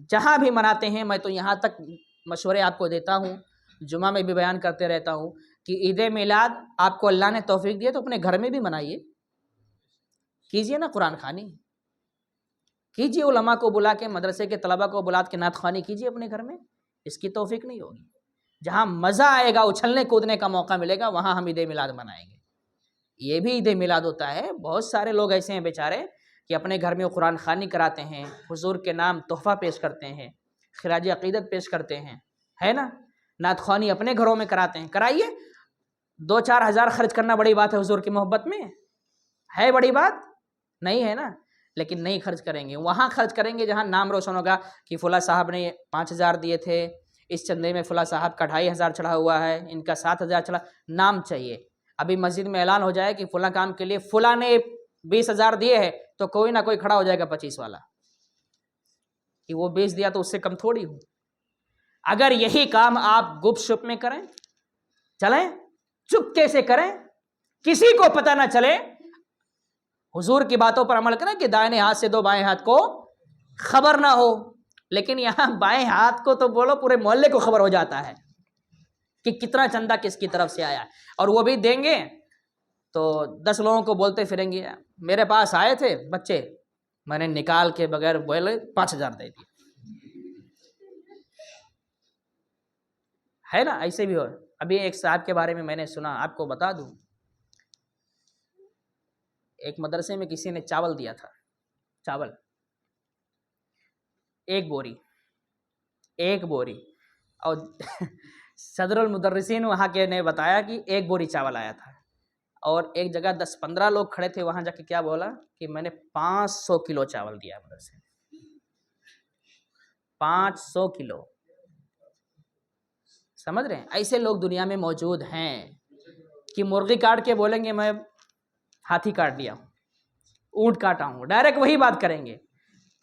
جہاں بھی مناتے ہیں، میں تو یہاں تک مشورے آپ کو دیتا ہوں، جمعہ میں بھی بیان کرتے رہتا ہوں کہ عید میلاد آپ کو اللہ نے توفیق دی تو اپنے گھر میں بھی منائیے، کیجئے نا، قرآن خوانی کیجئے، علماء کو بلا کے، مدرسے کے طلباء کو بلا کے نعت خوانی کیجئے اپنے گھر میں. اس کی توفیق نہیں ہوگی. جہاں مزہ آئے گا، اچھلنے کودنے کا موقع ملے گا، وہاں ہم عید میلاد منائیں گے۔ یہ بھی عید میلاد ہوتا ہے۔ بہت سارے لوگ ایسے ہیں بیچارے کہ اپنے گھر میں قرآن خوانی کراتے ہیں، حضور کے نام تحفہ پیش کرتے ہیں، خراج عقیدت پیش کرتے ہیں، ہے نا، نعت خوانی اپنے گھروں میں کراتے ہیں۔ کرائیے، 2-4 ہزار خرچ کرنا بڑی بات ہے حضور کی محبت میں؟ ہے بڑی بات؟ نہیں ہے نا۔ لیکن نہیں خرچ کریں گے، وہاں خرچ کریں گے جہاں نام روشن ہوگا کہ فلاں صاحب نے 5,000 دیے تھے، اس چندے میں فلاں صاحب کا 2,500 چڑھا ہوا ہے، ان کا 7,000 چڑھا۔ نام چاہیے۔ ابھی مسجد میں اعلان ہو جائے کہ فلاں کام کے لیے فلاں نے 20,000 دیے ہیں، تو کوئی نہ کوئی کھڑا ہو جائے گا 25 والا کہ وہ 20 دیا تو اس سے کم تھوڑی ہوں۔ اگر یہی کام آپ گپ شپ میں کریں، چلیں چپکے سے کریں، کسی کو پتہ نہ چلے، حضور کی باتوں پر عمل کریں کہ دائیں ہاتھ سے دو، بائیں ہاتھ کو خبر نہ ہو۔ لیکن یہاں بائیں ہاتھ کو تو بولو، پورے محلے کو خبر ہو جاتا ہے کہ کتنا چندہ کس کی طرف سے آیا ہے، اور وہ بھی دیں گے تو 10 لوگوں کو بولتے پھریں گے میرے پاس آئے تھے بچے، میں نے نکال کے بغیر بولے 5,000 دے دیے، ہے نا۔ ایسے بھی ہو۔ ابھی ایک صاحب کے بارے میں نے سنا، آپ کو بتا دوں، ایک مدرسے میں کسی نے چاول دیا تھا، چاول ایک بوری، اور صدر المدرسین وہاں کے نے بتایا کہ 1 بوری چاول آیا تھا، اور ایک جگہ 10-15 لوگ کھڑے تھے، وہاں جا کے کیا بولا کہ میں نے 500 کلو چاول دیا مدرسے میں، 500 کلو۔ سمجھ رہے ہیں؟ ایسے لوگ دنیا میں موجود ہیں کہ مرغی کاٹ کے بولیں گے میں ہاتھی کاٹ لیا ہوں، اونٹ کاٹا ہوں، ڈائریکٹ وہی بات کریں گے۔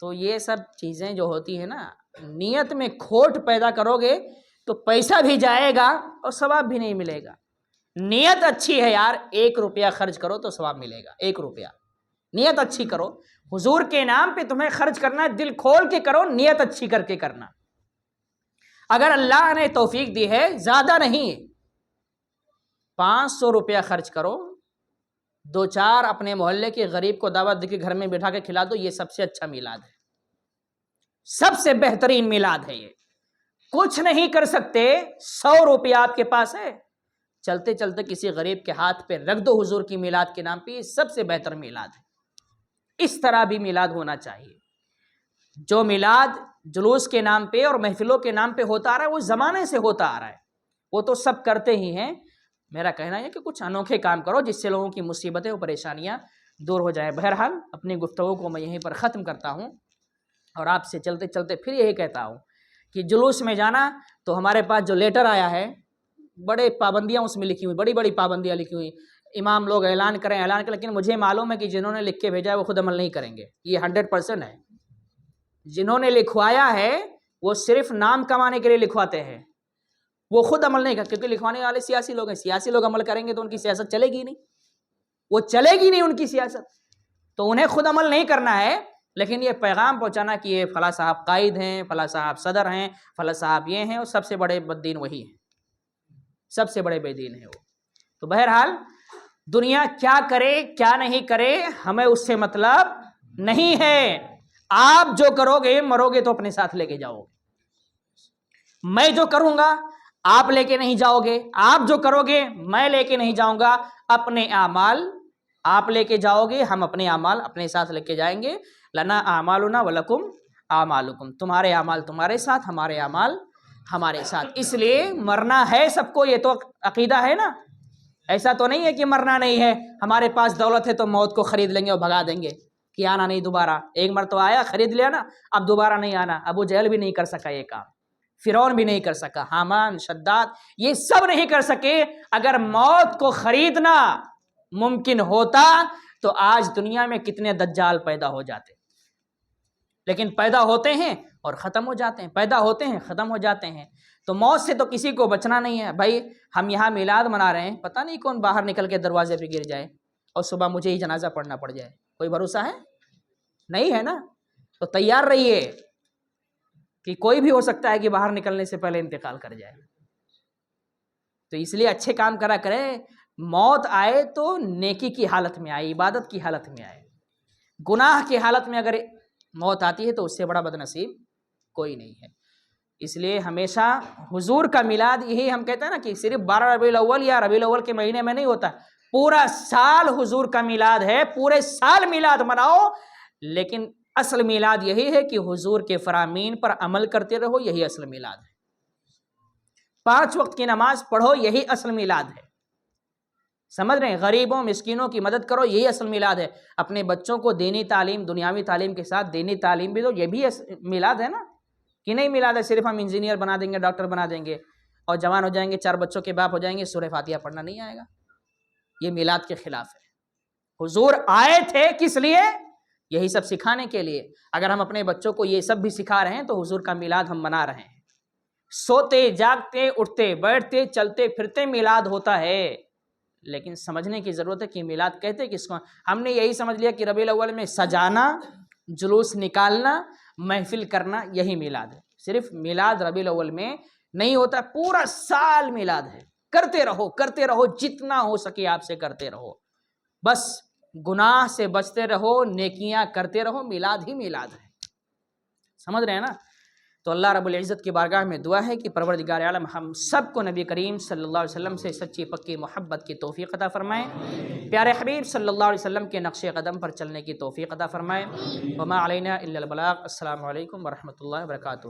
تو یہ سب چیزیں جو ہوتی ہیں نا، نیت میں کھوٹ پیدا کرو گے تو پیسہ بھی جائے گا اور ثواب بھی نہیں ملے گا۔ نیت اچھی ہے یار، 1 روپیہ خرچ کرو تو ثواب ملے گا، 1 روپیہ، نیت اچھی کرو۔ حضور کے نام پہ تمہیں خرچ کرنا ہے، دل کھول کے کرو، نیت اچھی کر کے کرنا۔ اگر اللہ نے توفیق دی ہے، زیادہ نہیں، 500 روپیہ خرچ کرو، 2-4 اپنے محلے کے غریب کو دعوت دے کے گھر میں بٹھا کے کھلا دو، یہ سب سے اچھا میلاد ہے، سب سے بہترین میلاد ہے یہ۔ کچھ نہیں کر سکتے، 100 روپیہ آپ کے پاس ہے، چلتے چلتے کسی غریب کے ہاتھ پہ رکھ دو حضور کی میلاد کے نام پہ، یہ سب سے بہتر میلاد ہے۔ اس طرح بھی میلاد ہونا چاہیے۔ جو میلاد جلوس کے نام پہ اور محفلوں کے نام پہ ہوتا آ رہا ہے، وہ زمانے سے ہوتا آ رہا ہے، وہ تو سب کرتے ہی ہیں۔ میرا کہنا ہے کہ کچھ انوکھے کام کرو جس سے لوگوں کی مصیبتیں اور پریشانیاں دور ہو جائیں۔ بہرحال اپنی گفتگو کو میں یہیں پر ختم کرتا ہوں، اور آپ سے چلتے چلتے پھر یہی کہتا ہوں کہ جلوس میں جانا تو ہمارے پاس جو لیٹر آیا ہے، بڑے پابندیاں اس میں لکھی ہوئی، بڑی بڑی پابندیاں لکھی ہوئی، امام لوگ اعلان کریں، لیکن مجھے معلوم ہے کہ جنہوں نے لکھ کے بھیجا ہے وہ خود عمل نہیں کریں گے، یہ 100% ہے۔ جنہوں نے لکھوایا ہے وہ صرف نام کمانے کے لیے لکھواتے ہیں، وہ خود عمل نہیں کرتے، کیونکہ لکھوانے والے سیاسی لوگ ہیں، سیاسی لوگ عمل کریں گے تو ان کی سیاست چلے گی نہیں، وہ چلے گی نہیں ان کی سیاست، تو انہیں خود عمل نہیں کرنا ہے۔ لیکن یہ پیغام پہنچانا کہ یہ فلاں صاحب قائد ہیں، فلاں صاحب صدر ہیں، فلاں صاحب یہ ہیں، اور سب سے بڑے بددین وہی ہیں، سب سے بڑے بے دین ہیں وہ۔ تو بہرحال دنیا کیا کرے کیا نہیں کرے ہمیں اس سے مطلب نہیں ہے، آپ جو کرو گے مرو گے تو اپنے ساتھ لے کے جاؤ گے، میں جو کروں گا آپ لے کے نہیں جاؤ گے، آپ جو کرو گے میں لے کے نہیں جاؤں گا، اپنے اعمال آپ لے کے جاؤ گے، ہم اپنے اعمال اپنے ساتھ لے کے جائیں گے۔ لنا اعمالنا ولکم اعمالکم، تمہارے اعمال تمہارے ساتھ، ہمارے اعمال ہمارے ساتھ۔ اس لیے مرنا ہے سب کو، یہ تو عقیدہ ہے نا، ایسا تو نہیں ہے کہ مرنا نہیں ہے، ہمارے پاس دولت ہے تو موت کو خرید لیں گے اور بھگا دیں گے کہ آنا نہیں دوبارہ، ایک مرتبہ آیا خرید لیا نا، اب دوبارہ نہیں آنا۔ ابو جہل بھی نہیں کر سکا یہ کام، فرعون بھی نہیں کر سکا، حامان، شداد، یہ سب نہیں کر سکے۔ اگر موت کو خریدنا ممکن ہوتا تو آج دنیا میں کتنے دجال پیدا ہو جاتے، لیکن پیدا ہوتے ہیں اور ختم ہو جاتے ہیں، پیدا ہوتے ہیں ختم ہو جاتے ہیں۔ تو موت سے تو کسی کو بچنا نہیں ہے بھائی۔ ہم یہاں میلاد منا رہے ہیں، پتہ نہیں کون باہر نکل کے دروازے پہ گر جائے اور صبح مجھے ہی جنازہ پڑھنا پڑ جائے، کوئی بھروسہ ہے؟ نہیں ہے نا۔ تو تیار رہیے کہ کوئی بھی ہو سکتا ہے کہ باہر نکلنے سے پہلے انتقال کر جائے۔ تو اس لیے اچھے کام کرا کریں، موت آئے تو نیکی کی حالت میں آئے، عبادت کی حالت میں آئے۔ گناہ کی حالت میں اگر موت آتی ہے تو اس سے بڑا بد نصیب کوئی نہیں ہے۔ اس لیے ہمیشہ حضور کا میلاد، یہی ہم کہتے ہیں نا کہ صرف 12 ربیع الاول یا ربیع الاول کے مہینے میں نہیں ہوتا، پورا سال حضور کا میلاد ہے، پورے سال میلاد مناؤ، لیکن اصل میلاد یہی ہے کہ حضور کے فرامین پر عمل کرتے رہو، یہی اصل میلاد ہے۔ 5 وقت کی نماز پڑھو، یہی اصل میلاد ہے۔ سمجھ رہے ہیں؟ غریبوں مسکینوں کی مدد کرو، یہی اصل میلاد ہے۔ اپنے بچوں کو دینی تعلیم، دنیاوی تعلیم کے ساتھ دینی تعلیم بھی دو، یہ بھی میلاد ہے نا، کہ نہیں میلاد ہے صرف ہم انجینئر بنا دیں گے، ڈاکٹر بنا دیں گے اور جوان ہو جائیں گے، 4 بچوں کے باپ ہو جائیں گے، سورہ فاتحہ پڑھنا نہیں آئے گا؟ یہ میلاد کے خلاف ہے۔ حضور آئے تھے کس لیے؟ یہی سب سکھانے کے لیے۔ اگر ہم اپنے بچوں کو یہ سب بھی سکھا رہے ہیں تو حضور کا میلاد ہم منا رہے ہیں۔ سوتے جاگتے اٹھتے بیٹھتے چلتے پھرتے میلاد ہوتا ہے، لیکن سمجھنے کی ضرورت ہے کہ میلاد کہتے کس کو۔ ہم نے یہی سمجھ لیا کہ ربیع الاول میں سجانا، جلوس نکالنا، محفل کرنا، یہی میلاد ہے۔ صرف میلاد ربیع الاول میں نہیں ہوتا، پورا سال میلاد ہے۔ کرتے رہو جتنا ہو سکے آپ سے کرتے رہو، بس گناہ سے بچتے رہو، نیکیاں کرتے رہو، میلاد ہی میلاد ہے۔ سمجھ رہے ہیں نا؟ تو اللہ رب العزت کی بارگاہ میں دعا ہے کہ پروردگار عالم ہم سب کو نبی کریم صلی اللہ علیہ وسلم سے سچی پکی محبت کی توفیق عطا فرمائے، پیارے حبیب صلی اللہ علیہ وسلم کے نقش قدم پر چلنے کی توفیق عطا فرمائے۔ وما علینا الا البلاغ۔ السلام علیکم ورحمۃ اللہ وبرکاتہ۔